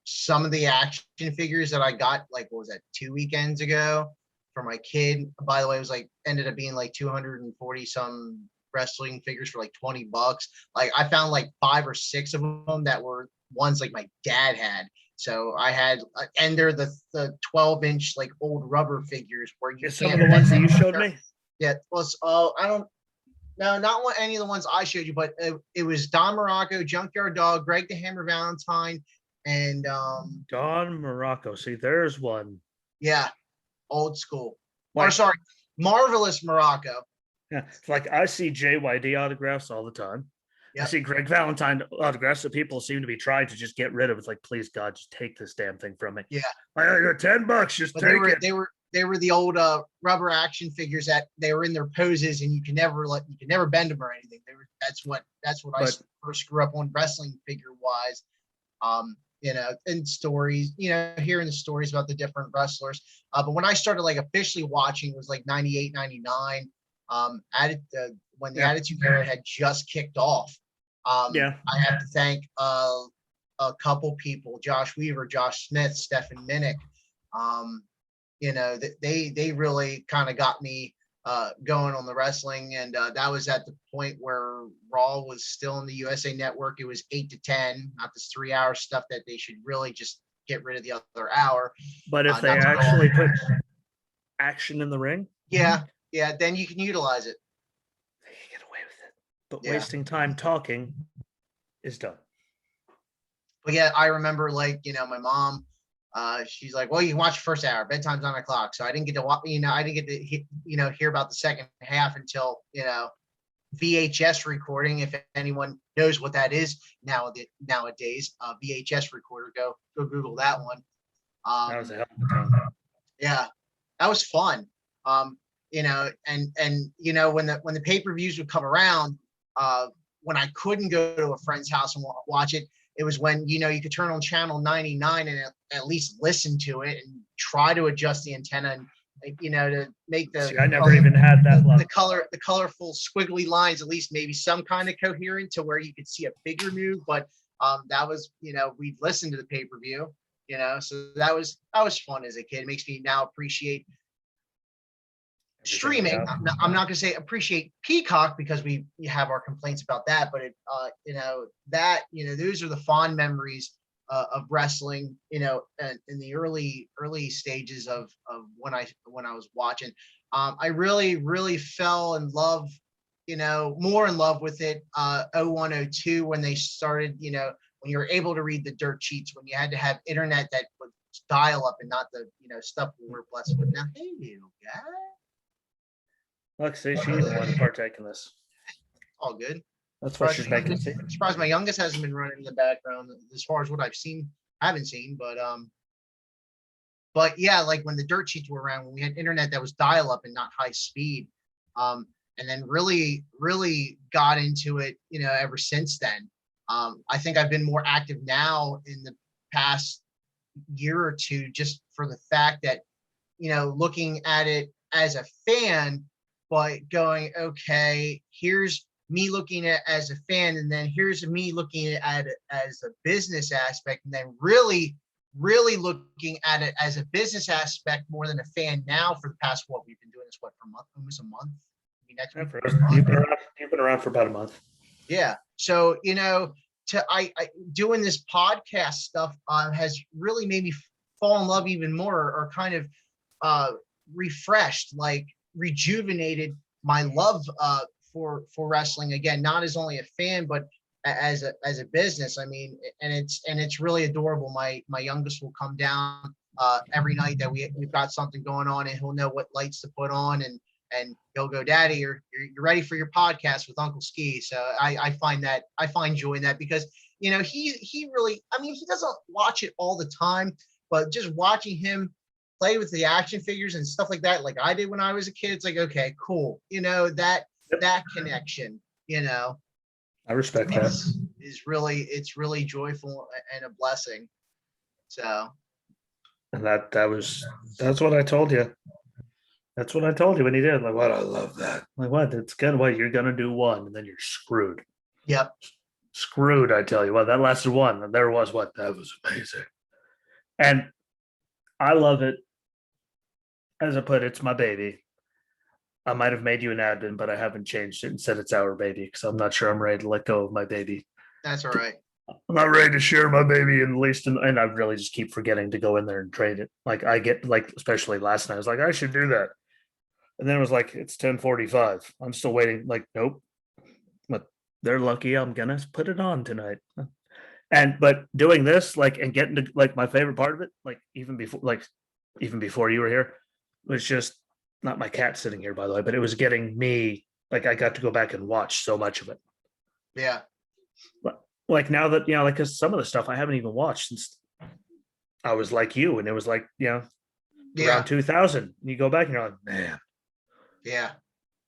Speaker 2: some of the action figures that I got, like, what was that, 2 weekends ago for my kid? By the way, it was like ended up being like 240 some wrestling figures for like $20. Like, I found like 5 or 6 of them that were ones like my dad had. So I had, and they're the 12-inch like old rubber figures where you
Speaker 1: Some of
Speaker 2: can't
Speaker 1: the ones that
Speaker 2: bend
Speaker 1: you
Speaker 2: them.
Speaker 1: showed me.
Speaker 2: Yeah, plus, I don't, no, not one, any of the ones I showed you, but it was Don Morocco, Junkyard Dog, Greg the Hammer Valentine, and
Speaker 1: Don Morocco. See, there's one.
Speaker 2: yeah, old school. Or
Speaker 1: Like,
Speaker 2: sorry, Marvelous Morocco.
Speaker 1: yeah, it's like I see JYD autographs all the time. I
Speaker 2: Yep.
Speaker 1: see Greg Valentine autographs that people seem to be trying to just get rid of. It's like, please God, just take this damn thing from me.
Speaker 2: Yeah.
Speaker 1: I got $10. Just
Speaker 2: But
Speaker 1: take it.
Speaker 2: they were the old rubber action figures that they were in their poses, and you can never bend them or anything. That's what I first grew up on wrestling figure wise. And stories, hearing the stories about the different wrestlers. But when I started like officially watching, it was like 98, 99. When the Attitude Era had just kicked off. I have to thank a couple people: Josh Weaver, Josh Smith, Stephen Minnick. They really kind of got me going on the wrestling, and that was at the point where Raw was still in the USA Network. It was 8 to 10, not this 3-hour stuff that they should really just get rid of the other hour.
Speaker 1: But if they actually put action in the ring,
Speaker 2: yeah, then you can utilize it.
Speaker 1: They can get away with it. But wasting time talking is done.
Speaker 2: But yeah, I remember, like, my mom, she's like, well, you can watch the first hour, bedtime's 9 o'clock. So I didn't get to watch, I didn't get to, hear about the second half until, VHS recording. If anyone knows what that is nowadays, VHS recorder, go Google that one.
Speaker 1: That was a hell of a time.
Speaker 2: Yeah, that was fun. And when the pay-per-views would come around, when I couldn't go to a friend's house and watch it, it was when, you could turn on channel 99 and at least listen to it and try to adjust the antenna and, to make the.
Speaker 1: See, I never even had that luck.
Speaker 2: The colorful squiggly lines, at least maybe some kind of coherent to where you could see a figure move. But that was, we'd listen to the pay-per-view, so that was fun as a kid. It makes me now appreciate streaming. I'm not going to say appreciate Peacock, because we have our complaints about that, but those are the fond memories of wrestling, in the early stages of when I was watching. I really fell in love, more in love with it 0102 when they started, when you were able to read the dirt sheets, when you had to have internet that was dial up and not the stuff we were blessed with now. Hey, little guy.
Speaker 1: Look, see, she even wanted to partake in this.
Speaker 2: All good.
Speaker 1: That's what she's making.
Speaker 2: I'm surprised my youngest hasn't been running in the background as far as what I haven't seen, but yeah, like when the dirt sheets were around, when we had internet that was dial up and not high speed, and then really got into it, ever since then. I think I've been more active now in the past year or two, just for the fact that, looking at it as a fan, but going, okay, here's me looking at it as a fan, and then here's me looking at it as a business aspect, and then really looking at it as a business aspect more than a fan now for the past, we've been doing this, for almost a month?
Speaker 1: You've been around for about a month.
Speaker 2: Yeah. So, I doing this podcast stuff has really made me fall in love even more, or kind of refreshed, like rejuvenated my love for wrestling again, not as only a fan, but as a business. I mean, and it's really adorable. My youngest will come down every night that we've got something going on, and he'll know what lights to put on, and he'll go, Daddy, you're ready for your podcast with Uncle Ski. So I find joy in that, because he really, I mean, he doesn't watch it all the time, but just watching him play with the action figures and stuff like that, like I did when I was a kid, it's like, okay, cool, that connection,
Speaker 1: I respect that.
Speaker 2: is really, it's really joyful and a blessing. So
Speaker 1: And that's what I told you. That's what I told you when he did. Like, what? I love that. Like, what? It's good. What? You're gonna do one, and then you're screwed.
Speaker 2: yep,
Speaker 1: Screwed. I tell you what. That lasted one, and there was what? That was amazing. And I love it. As I put, it's my baby. I might have made you an admin, but I haven't changed it and said it's our baby because I'm not sure I'm ready to let go of my baby.
Speaker 2: that's all right.
Speaker 1: I'm not ready to share my baby in the least, and I really just keep forgetting to go in there and trade it. Like I get like, especially last night, I was like, I should do that, and then it was like it's 10:45. I'm still waiting. Like, nope. But they're lucky I'm gonna put it on tonight. And but doing this, like, and getting to like my favorite part of it, like even before you were here, was just not my cat sitting here, by the way, but it was getting me like I got to go back and watch so much of it.
Speaker 2: Yeah,
Speaker 1: Like now that like because some of the stuff I haven't even watched since I was like you, and it was like
Speaker 2: yeah,
Speaker 1: around 2000. You go back and you're like, man,
Speaker 2: yeah,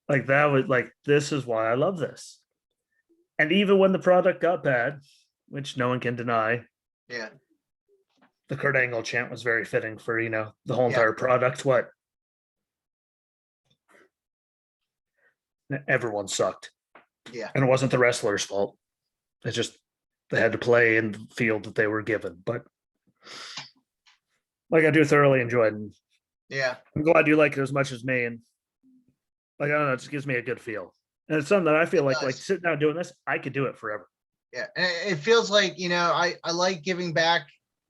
Speaker 1: like that was like this is why I love this. And even when the product got bad, which no one can deny,
Speaker 2: yeah,
Speaker 1: the Kurt Angle chant was very fitting for the whole
Speaker 2: yeah,
Speaker 1: entire product. What everyone sucked,
Speaker 2: yeah.
Speaker 1: and it wasn't the wrestler's fault. It's just they had to play in the field that they were given. But like I do thoroughly enjoy it, and
Speaker 2: Yeah,
Speaker 1: I'm glad you like it as much as me. And like I don't know, it just gives me a good feel, and it's something that I feel
Speaker 2: it
Speaker 1: like
Speaker 2: does.
Speaker 1: sitting down doing this, I could do it forever.
Speaker 2: Yeah, and it feels like, I like giving back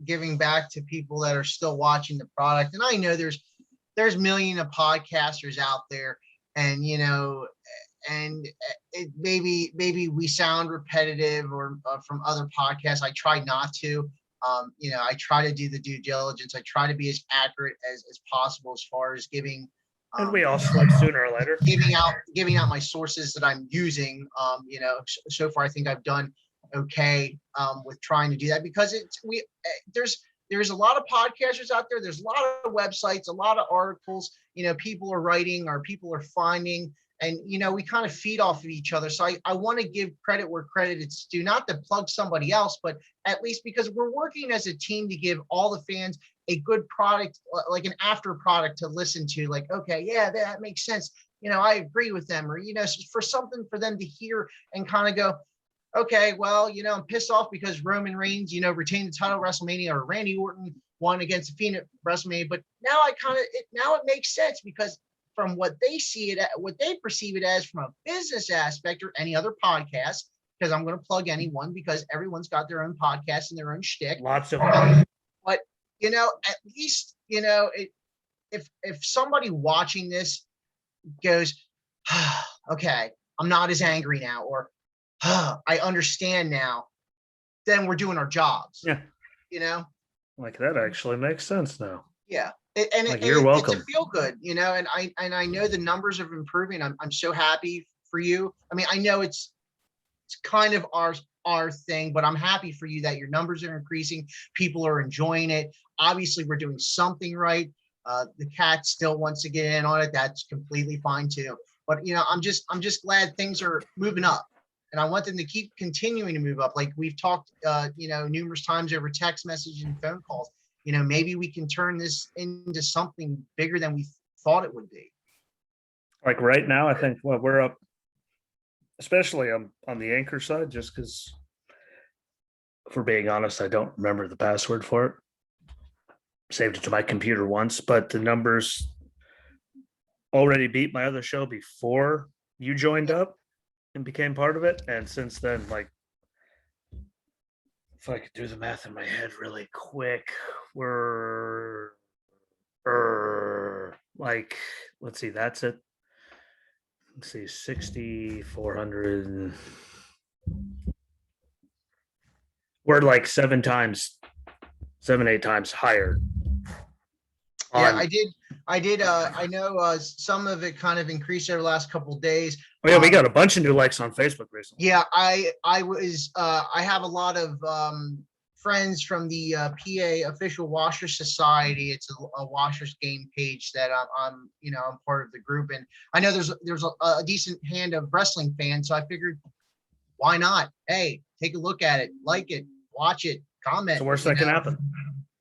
Speaker 2: to people that are still watching the product. And I know there's millions of podcasters out there, and maybe we sound repetitive or from other podcasts. I try not to. I try to do the due diligence. I try to be as accurate as possible as far as giving
Speaker 1: And
Speaker 2: um,
Speaker 1: we all slip sooner or later.
Speaker 2: giving out my sources that I'm using. So far I think I've done okay with trying to do that, because there's a lot of podcasters out there. There's a lot of websites, a lot of articles, people are writing or people are finding, and we kind of feed off of each other. So I want to give credit where credit is due, not to plug somebody else, but at least because we're working as a team to give all the fans a good product, like an after product to listen to, like, okay, yeah, that makes sense. I agree with them, or, for something for them to hear and kind of go, okay, well, I'm pissed off because Roman Reigns, retained the title at WrestleMania, or Randy Orton won against the Fiend at WrestleMania. But now now it makes sense, because from what they see it, what they perceive it as from a business aspect, or any other podcast, because I'm going to plug anyone, because everyone's got their own podcast and their own shtick.
Speaker 1: Lots of them.
Speaker 2: But at least if somebody watching this goes, okay, I'm not as angry now, or I understand now, then we're doing our jobs.
Speaker 1: Yeah.
Speaker 2: Like
Speaker 1: that actually makes sense now.
Speaker 2: Yeah.
Speaker 1: You're welcome.
Speaker 2: It's a feel good, and I know the numbers are improving. I'm so happy for you. I mean, I know it's kind of our thing, but I'm happy for you that your numbers are increasing. People are enjoying it. Obviously, we're doing something right. The cat still wants to get in on it. That's completely fine too. But I'm just glad things are moving up, and I want them to keep continuing to move up. Like we've talked, numerous times over text message and phone calls. Maybe we can turn this into something bigger than we thought it would be.
Speaker 1: Like right now, I think we're up, especially on the anchor side, just because, for being honest, I don't remember the password for it. Saved it to my computer once, but the numbers already beat my other show before you joined up and became part of it. And since then, like, if I could do the math in my head really quick, we're like, let's see, that's it. Let's see, 6,400. We're like 8 times higher.
Speaker 2: Yeah, I did. I know some of it kind of increased over the last couple of days.
Speaker 1: Oh yeah, we got a bunch of new likes on Facebook recently.
Speaker 2: Yeah, I have a lot of friends from the PA Official Washer Society. It's a washers game page that I'm part of the group, and I know there's a decent hand of wrestling fans, so I figured, why not? Hey, take a look at it, like it, watch it, comment.
Speaker 1: It's the worst
Speaker 2: you
Speaker 1: that can
Speaker 2: know?
Speaker 1: happen.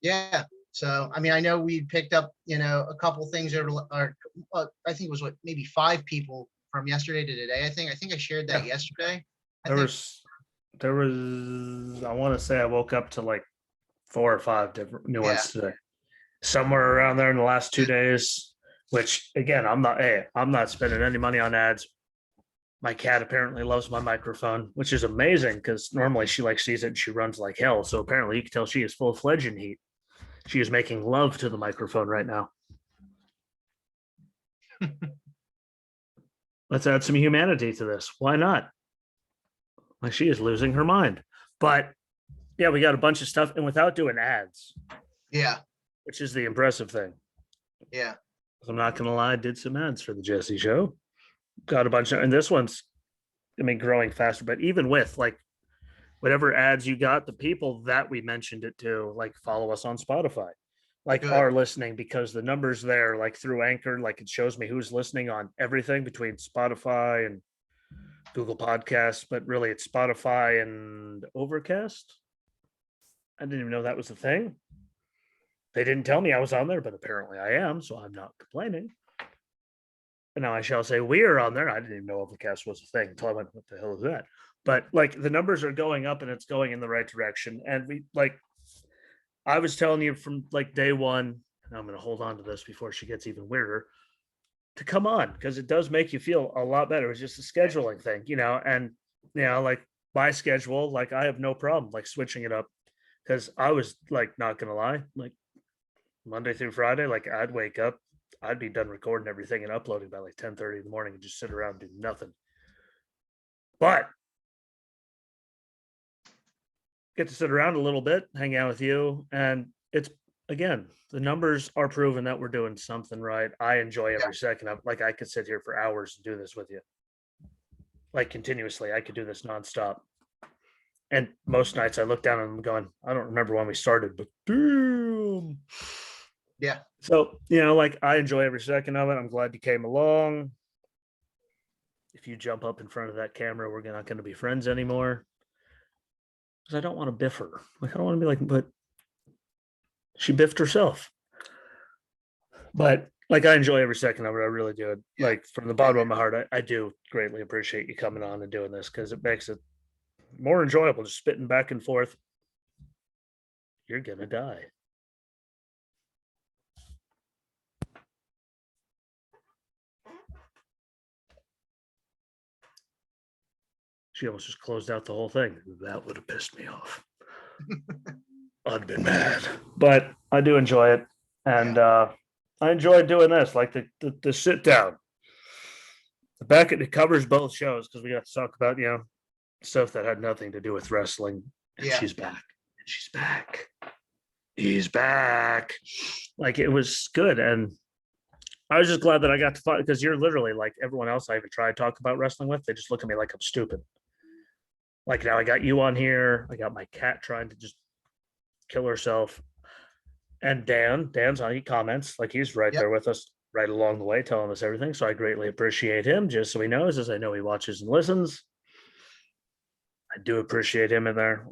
Speaker 2: Yeah. So, I mean, I know we picked up, a couple things over, or I think it was maybe 5 people from yesterday to today. I think I shared that
Speaker 1: Yeah.
Speaker 2: yesterday.
Speaker 1: There was, I want to say I woke up to like 4 or 5 different new ones today. Somewhere around there in the last 2 days, which again, I'm not spending any money on ads. My cat apparently loves my microphone, which is amazing because normally she like sees it and she runs like hell. So apparently you can tell she is full-fledged in heat. She is making love to the microphone right now. Let's add some humanity to this. Why not? Like she is losing her mind. But yeah, we got a bunch of stuff and without doing ads,
Speaker 2: Yeah.
Speaker 1: which is the impressive thing.
Speaker 2: Yeah.
Speaker 1: I'm not going to lie, I did some ads for the Jesse Show. Got a bunch of, and this one's, I mean, growing faster, but even with like whatever ads you got, the people that we mentioned it to, like follow us on Spotify, like
Speaker 2: Good.
Speaker 1: are listening because the numbers there, like through Anchor, like it shows me who's listening on everything between Spotify and Google Podcasts, but really it's Spotify and Overcast. I didn't even know that was a thing. They didn't tell me I was on there, but apparently I am, so I'm not complaining. And now I shall say we are on there. I didn't even know Overcast was a thing until I went, what the hell is that? But like the numbers are going up and it's going in the right direction. And we like, I was telling you from like day one, and I'm going to hold on to this before she gets even weirder, to come on because it does make you feel a lot better. It's just a scheduling thing, and like my schedule, like I have no problem like switching it up because I was like not gonna lie, like Monday through Friday, like I'd wake up, I'd be done recording everything and uploading by like 10:30 in the morning and just sit around and do nothing. But get to sit around a little bit, hang out with you, and it's again, the numbers are proving that we're doing something right. I enjoy every second of like I could sit here for hours and do this with you. Like continuously. I could do this nonstop. And most nights I look down and I'm going, I don't remember when we started, but damn.
Speaker 2: Yeah.
Speaker 1: So, like I enjoy every second of it. I'm glad you came along. If you jump up in front of that camera, we're not going to be friends anymore. Because I don't want to biff her. Like, I don't want to be like, but she biffed herself. But like, I enjoy every second of it. I really do.
Speaker 2: Yeah.
Speaker 1: Like, from the bottom of my heart, I do greatly appreciate you coming on and doing this because it makes it more enjoyable, just spitting back and forth. You're going to die. She almost just closed out the whole thing. That would have pissed me off. I'd been mad, but I do enjoy it, and I enjoy doing this, like the sit down. The back it covers both shows because we got to talk about stuff that had nothing to do with wrestling. And she's back, and she's back. He's back. Like it was good, and I was just glad that I got to fight because you're literally like everyone else I even try to talk about wrestling with. They just look at me like I'm stupid. Like now I got you on here. I got my cat trying to just kill herself. And Dan's on, he comments like he's right there with us right along the way, telling us everything. So I greatly appreciate him. Just so he knows, as I know he watches and listens. I do appreciate him in there.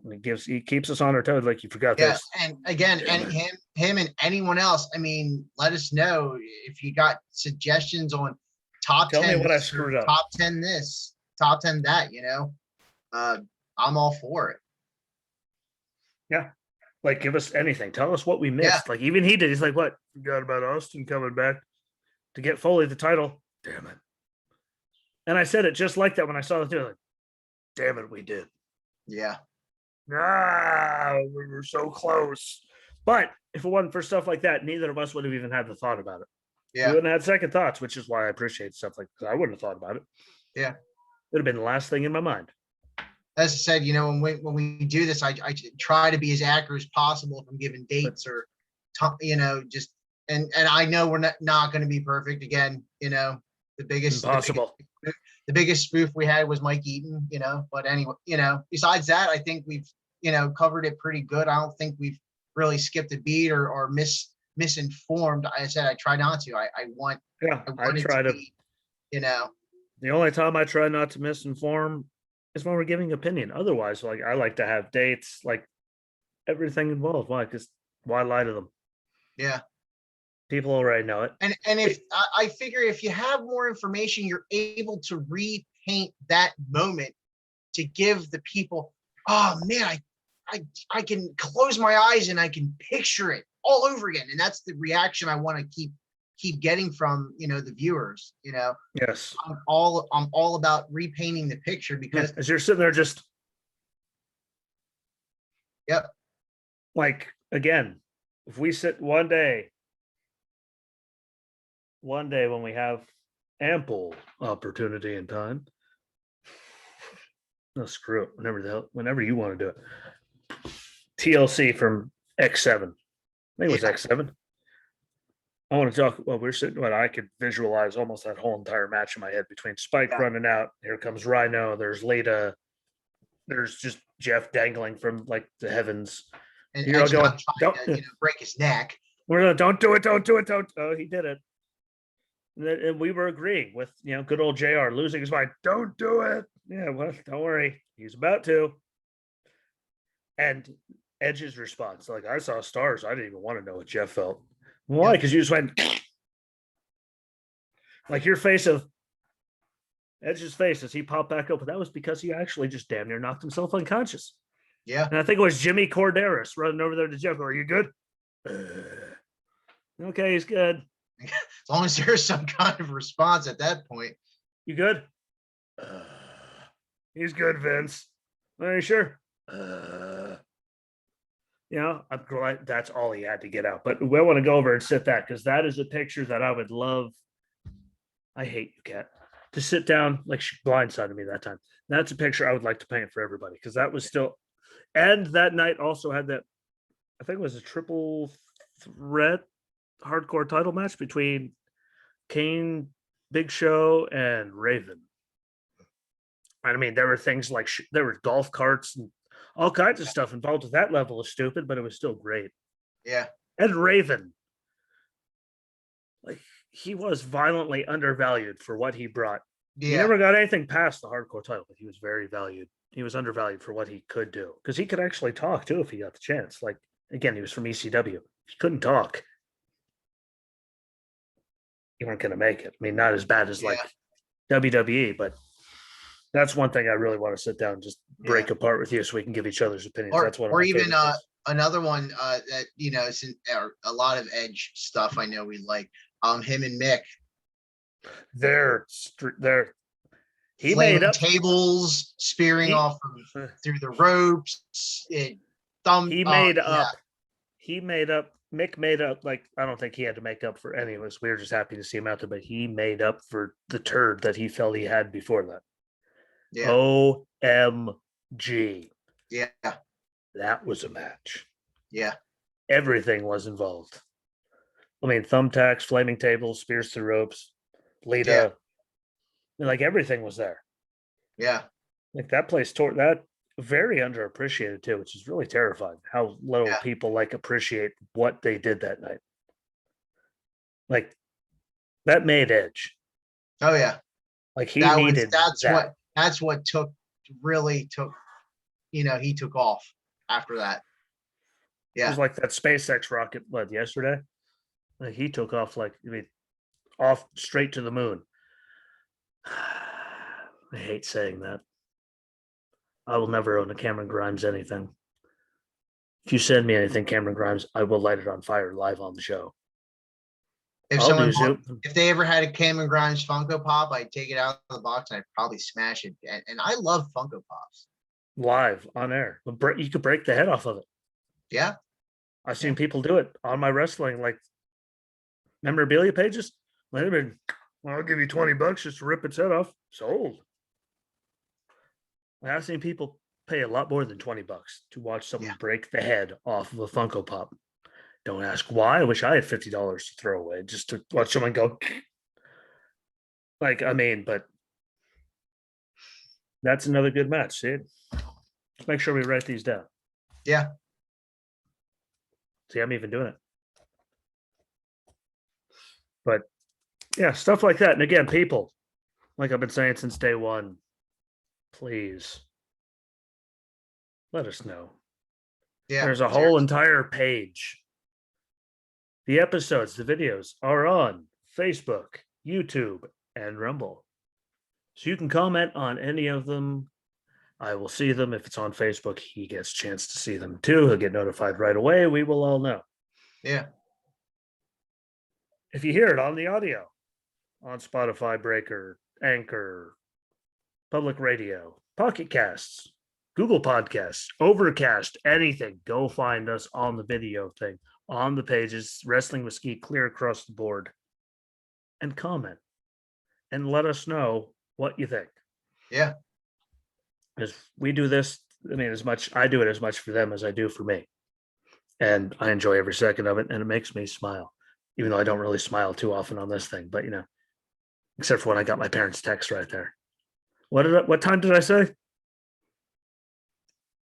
Speaker 1: He keeps us on our toes. Like you forgot this.
Speaker 2: And again, and him and anyone else. I mean, let us know if you got suggestions on top 10.
Speaker 1: Tell me what I screwed up.
Speaker 2: Top 10 this, top 10 that. I'm all for it.
Speaker 1: Yeah. Like, give us anything. Tell us what we missed. Like, even he did. He's like, what? Forgot about Austin coming back to get Foley the title. Damn it. And I said it just like that when I saw the two. Like, damn it, we did.
Speaker 2: Yeah.
Speaker 1: We were so close. But if it wasn't for stuff like that, neither of us would have even had the thought about it.
Speaker 2: Yeah.
Speaker 1: We wouldn't have had second thoughts, which is why I appreciate stuff like that. I wouldn't have thought about it.
Speaker 2: Yeah.
Speaker 1: It would have been the last thing in my mind.
Speaker 2: As I said, when we do this, I try to be as accurate as possible if I'm giving dates or, just, and I know we're not going to be perfect. Again, the biggest,
Speaker 1: impossible.
Speaker 2: The biggest spoof we had was Mike Eaton, but anyway, besides that, I think we've, covered it pretty good. I don't think we've really skipped a beat or misinformed. I said, I try not to. I try to be,
Speaker 1: the only time I try not to misinform is when we're giving opinion. Otherwise, like I like to have dates, like everything involved. Why? Because why lie to them?
Speaker 2: Yeah.
Speaker 1: People already know it.
Speaker 2: And if I figure if you have more information, you're able to repaint that moment to give the people, oh man, I can close my eyes and I can picture it all over again. And that's the reaction I want to keep getting from, the viewers.
Speaker 1: Yes.
Speaker 2: I'm all about repainting the picture
Speaker 1: Yeah.
Speaker 2: because
Speaker 1: As you're sitting there just
Speaker 2: yep,
Speaker 1: like again, if we sit one day when we have ample opportunity and time, no screw it. Whenever you want to do it. TLC from X7. I think it was
Speaker 2: Yeah.
Speaker 1: X7. I want to talk. Well, we're sitting. Well, I could visualize almost that whole entire match in my head between Spike
Speaker 2: Yeah.
Speaker 1: running out. Here comes Rhino. There's Lita. There's just Jeff dangling from like the heavens.
Speaker 2: And
Speaker 1: You're all
Speaker 2: Edge
Speaker 1: going,
Speaker 2: not trying
Speaker 1: don't.
Speaker 2: to, break his neck.
Speaker 1: We're gonna don't do it. Don't do it. Don't. Oh, he did it. And we were agreeing with good old JR losing his mind. Don't do it. Yeah, well, don't worry. He's about to. And Edge's response, like I saw stars. I didn't even want to know what Jeff felt. Why? Because you just went like your face of Edge's face as he popped back up. But that was because he actually just damn near knocked himself unconscious.
Speaker 2: Yeah.
Speaker 1: And I think it was Jimmy Corderas running over there to Jeff. Are you good? Okay, he's good.
Speaker 2: As long as there's some kind of response at that point.
Speaker 1: You good? He's good, Vince. Are you sure? I'm glad that's all he had to get out. But we want to go over and sit that because that is a picture that I would love. I hate you, Kat. To sit down like she blindsided me that time. That's a picture I would like to paint for everybody because that was still. And that night also had that. I think it was a triple threat hardcore title match between Kane, Big Show, and Raven. I mean, there were things like there were golf carts and all kinds of stuff involved with that level of stupid, but it was still great.
Speaker 2: Yeah.
Speaker 1: And Raven, like he was violently undervalued for what he brought. He never got anything past the hardcore title, but he was very valued. He was undervalued for what he could do because he could actually talk too if he got the chance. Like again, he was from ECW. He couldn't talk. You weren't going to make it. I mean, not as bad as like WWE, but that's one thing I really want to sit down and just break apart with you so we can give each other's opinions.
Speaker 2: Or,
Speaker 1: that's one.
Speaker 2: Or even another one that since a lot of Edge stuff I know we like. Him and Mick.
Speaker 1: They're he
Speaker 2: made
Speaker 1: up
Speaker 2: tables, spearing off through the ropes.
Speaker 1: He made up. Mick made up. Like I don't think he had to make up for any of us. We were just happy to see him out there, but he made up for the turd that he felt he had before that. Yeah. OMG.
Speaker 2: Yeah.
Speaker 1: That was a match.
Speaker 2: Yeah.
Speaker 1: Everything was involved. I mean, thumbtacks, flaming tables, spears through ropes, Lita. Yeah. I mean, like everything was there.
Speaker 2: Yeah.
Speaker 1: Like that place that very underappreciated too, which is really terrifying how little people like appreciate what they did that night. Like that made Edge.
Speaker 2: Oh yeah.
Speaker 1: Like he needed
Speaker 2: that's what really took, he took off after that. Yeah.
Speaker 1: It was like that SpaceX rocket yesterday. Like he took off off straight to the moon. I hate saying that. I will never own a Cameron Grimes anything. If you send me anything, Cameron Grimes, I will light it on fire live on the show.
Speaker 2: If they ever had a Cameron Grimes Funko Pop, I'd take it out of the box and I'd probably smash it. And I love Funko Pops.
Speaker 1: Live on air. You could break the head off of it.
Speaker 2: Yeah.
Speaker 1: I've seen people do it on my wrestling memorabilia pages. I'll give you $20 just to rip its head off. Sold. I've seen people pay a lot more than $20 to watch someone break the head off of a Funko Pop. Don't ask why. I wish I had $50 to throw away just to watch someone go. But that's another good match, Sid. Let's make sure we write these down.
Speaker 2: Yeah.
Speaker 1: See, I'm even doing it. But yeah, stuff like that. And again, people, like I've been saying since day one, please let us know.
Speaker 2: Yeah.
Speaker 1: There's a whole entire page. The episodes, the videos are on Facebook, YouTube, and Rumble. So you can comment on any of them. I will see them. If it's on Facebook, he gets a chance to see them too. He'll get notified right away. We will all know.
Speaker 2: Yeah.
Speaker 1: If you hear it on the audio, on Spotify, Breaker, Anchor, Public Radio, Pocket Casts, Google Podcasts, Overcast, anything, go find us on the video thing, on the pages, Wrestling with Ski, clear across the board, and comment and let us know what you think.
Speaker 2: Yeah.
Speaker 1: Because we do this, I mean, as much, I do it as much for them as I do for me. And I enjoy every second of it, and it makes me smile, even though I don't really smile too often on this thing, but except for when I got my parents' text right there. What time did I say?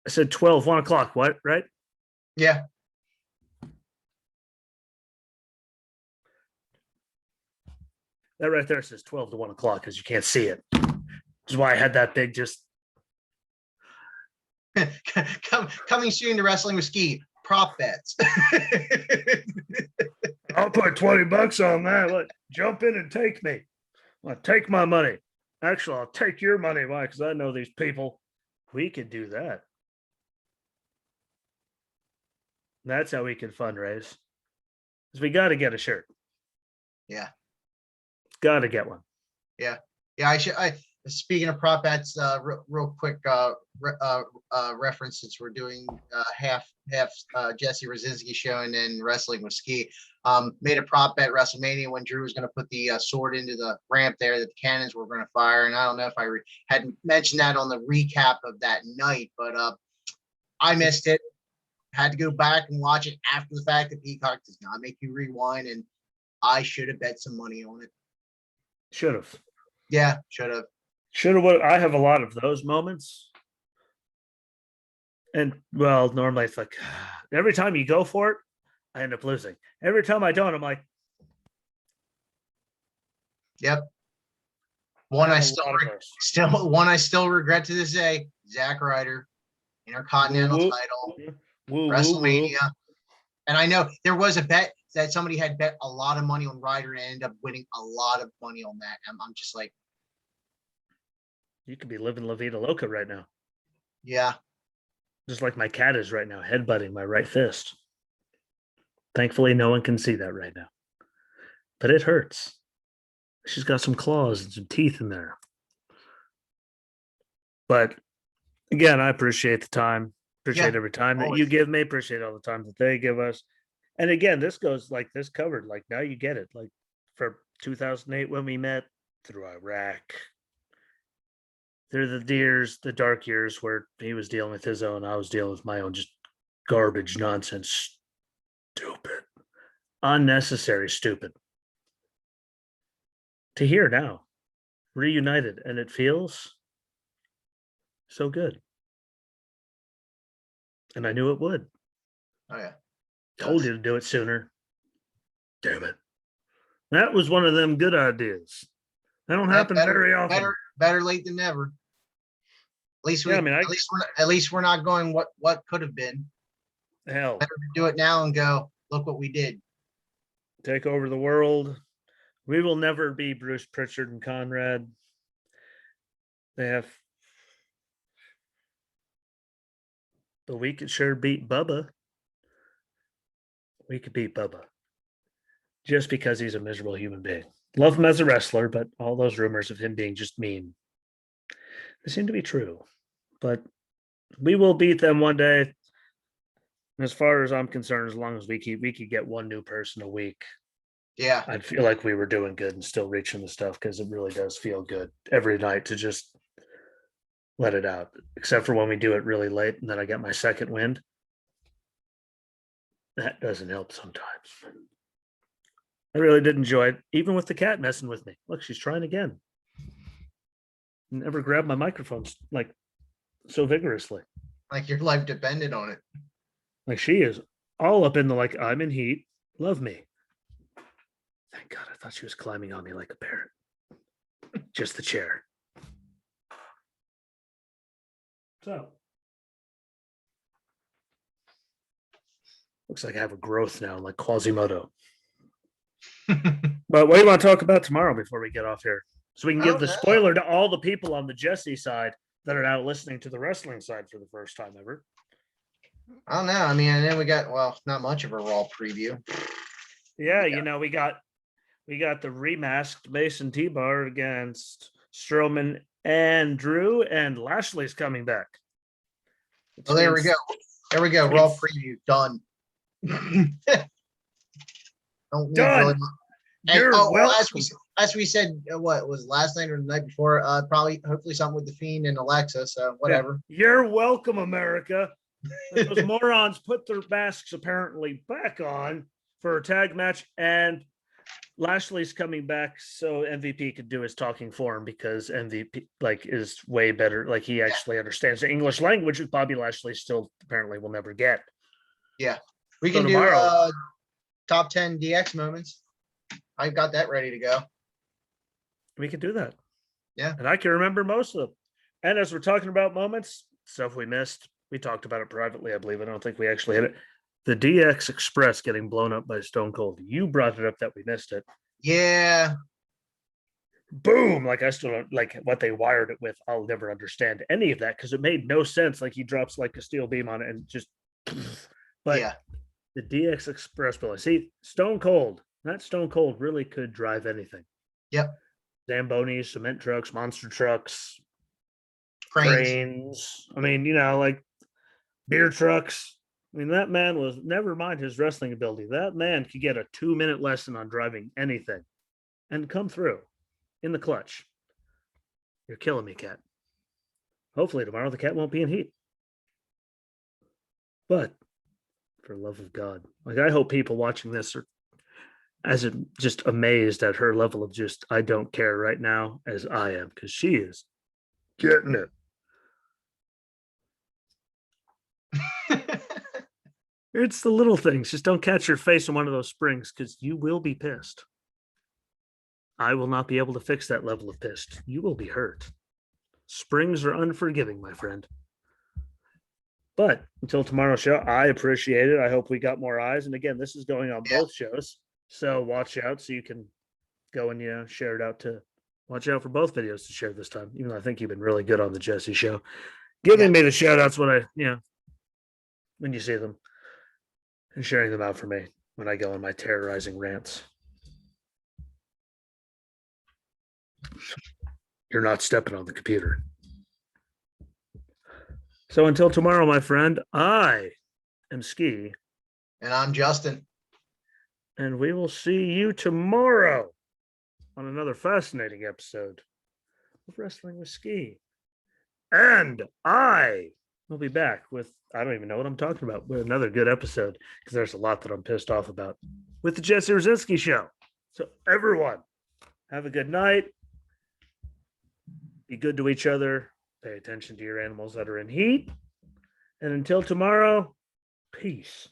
Speaker 1: I said 12, 1 o'clock. What? Right?
Speaker 2: Yeah.
Speaker 1: That right there says 12 to 1 o'clock because you can't see it. Which is why I had that big just.
Speaker 2: Coming soon to Wrestling with Ski, prop bets.
Speaker 1: I'll put $20 on that. Look, jump in and take me. I'll take my money. Actually, I'll take your money. Why? Because I know these people. We could do that. That's how we can fundraise. Because we got to get a shirt.
Speaker 2: Yeah.
Speaker 1: Got to get one.
Speaker 2: Yeah. Speaking of prop bets, real quick reference, since we're doing half Jesse Rosinski show and then Wrestling with Ski. Made a prop bet WrestleMania when Drew was going to put the sword into the ramp there that the cannons were going to fire. And I don't know if I hadn't mentioned that on the recap of that night, but I missed it. Had to go back and watch it after the fact. That Peacock does not make you rewind, and I should have bet some money on it.
Speaker 1: Should have.
Speaker 2: Yeah, should have.
Speaker 1: Should have. I have a lot of those moments. And well, normally it's like every time you go for it, I end up losing. Every time I don't, I'm like,
Speaker 2: yep. One I still regret to this day. Zack Ryder, Intercontinental title, WrestleMania. And I know there was a bet that somebody had bet a lot of money on Ryder and ended up winning a lot of money on that. I'm just like,
Speaker 1: you could be living La Vida Loca right now.
Speaker 2: Yeah.
Speaker 1: Just like my cat is right now, headbutting my right fist. Thankfully, no one can see that right now. But it hurts. She's got some claws and some teeth in there. But again, I appreciate the time. Appreciate every time that you give me. Appreciate all the time that they give us. And again, this goes like this covered. Like now you get it. Like for 2008 when we met, through Iraq, through the dark years where he was dealing with his own, I was dealing with my own just garbage, nonsense, stupid, unnecessary, stupid. To here now, reunited, and it feels so good. And I knew it would.
Speaker 2: Oh, yeah.
Speaker 1: Told you to do it sooner. Damn it. That was one of them good ideas. That don't happen very often.
Speaker 2: Better late than never. At least at least we're not going what could have been.
Speaker 1: Hell.
Speaker 2: Better do it now and go, look what we did.
Speaker 1: Take over the world. We will never be Bruce Pritchard and Conrad. But we could sure beat Bubba. We could beat Bubba. Just because he's a miserable human being. Love him as a wrestler, but all those rumors of him being just mean, they seem to be true. But we will beat them one day. As far as I'm concerned, as long as we could get one new person a week.
Speaker 2: Yeah.
Speaker 1: I'd feel like we were doing good and still reaching the stuff, because it really does feel good every night to just let it out, except for when we do it really late and then I get my second wind. That doesn't help sometimes. I really did enjoy it, even with the cat messing with me. Look, she's trying again. Never grabbed my microphones like so vigorously.
Speaker 2: Like your life depended on it.
Speaker 1: Like she is all up in the like, I'm in heat. Love me. Thank God, I thought she was climbing on me like a parrot. Just the chair. So looks like I have a growth now, like Quasimodo. But what do you want to talk about tomorrow before we get off here? So we can
Speaker 2: I
Speaker 1: give
Speaker 2: don't
Speaker 1: the
Speaker 2: know.
Speaker 1: spoiler to all the people on the Jesse side that are now listening to the wrestling side for the first time ever.
Speaker 2: I don't know. I mean, and then we got, well, not much of a Raw preview.
Speaker 1: Yeah, you know, we got the remasked Mason T-Bar against Strowman and Drew, and Lashley's coming back.
Speaker 2: Oh, there we go. There we go.
Speaker 1: which
Speaker 2: Raw
Speaker 1: means-
Speaker 2: preview done. Don't need
Speaker 1: Done.
Speaker 2: really. And,
Speaker 1: You're
Speaker 2: well,
Speaker 1: welcome.
Speaker 2: as we said, what was last night or the night before? Probably, hopefully, something with the Fiend and Alexa. So whatever.
Speaker 1: Yeah, you're welcome, America. Those morons put their masks apparently back on for a tag match, and Lashley's coming back so MVP could do his talking for him because MVP is way better. Like he actually understands the English language, which Bobby Lashley still apparently will never get.
Speaker 2: We
Speaker 1: So
Speaker 2: can do
Speaker 1: tomorrow-
Speaker 2: top 10 DX moments. I got that ready to go.
Speaker 1: We could do that.
Speaker 2: Yeah.
Speaker 1: And I can remember most of them. And as we're talking about moments, stuff we missed, we talked about it privately, I believe. I don't think we actually hit it. The DX Express getting blown up by Stone Cold. You brought it up that we missed it.
Speaker 2: Yeah.
Speaker 1: Boom. Like I still don't like what they wired it with. I'll never understand any of that because it made no sense. Like he drops like a steel beam on it and just but
Speaker 2: Yeah.
Speaker 1: the DX Express building. See, Stone Cold, that Stone Cold really could drive anything.
Speaker 2: Yep.
Speaker 1: Zambonis, cement trucks, monster trucks,
Speaker 2: Cranes.
Speaker 1: cranes. I mean, you know, like beer trucks. I mean, that man was never mind his wrestling ability. That man could get a 2-minute lesson on driving anything and come through in the clutch. You're killing me, Cat. Hopefully tomorrow the cat won't be in heat. But for the love of God, like I hope people watching this are just amazed at her level of just I don't care right now as I am, because she is getting it. It's the little things. Just don't catch your face in one of those springs because you will be pissed. I will not be able to fix that level of pissed. You will be hurt. Springs are unforgiving, my friend. But until tomorrow's show, I appreciate it. I hope we got more eyes. And again, this is going on
Speaker 2: Yeah.
Speaker 1: both shows. So watch out so you can go and share it out to watch out for both videos to share this time. Even though I think you've been really good on the Jesse show. Giving me the shout outs when when you see them. And sharing them out for me when I go on my terrorizing rants. You're not stepping on the computer. So until tomorrow, my friend, I am Ski,
Speaker 2: And I'm Justin.
Speaker 1: and we will see you tomorrow on another fascinating episode of Wrestling with Ski. And I will be back with, I don't even know what I'm talking about, with another good episode because there's a lot that I'm pissed off about with the Jesse Rosinski show. So everyone, have a good night. Be good to each other. Pay attention to your animals that are in heat. And until tomorrow, peace.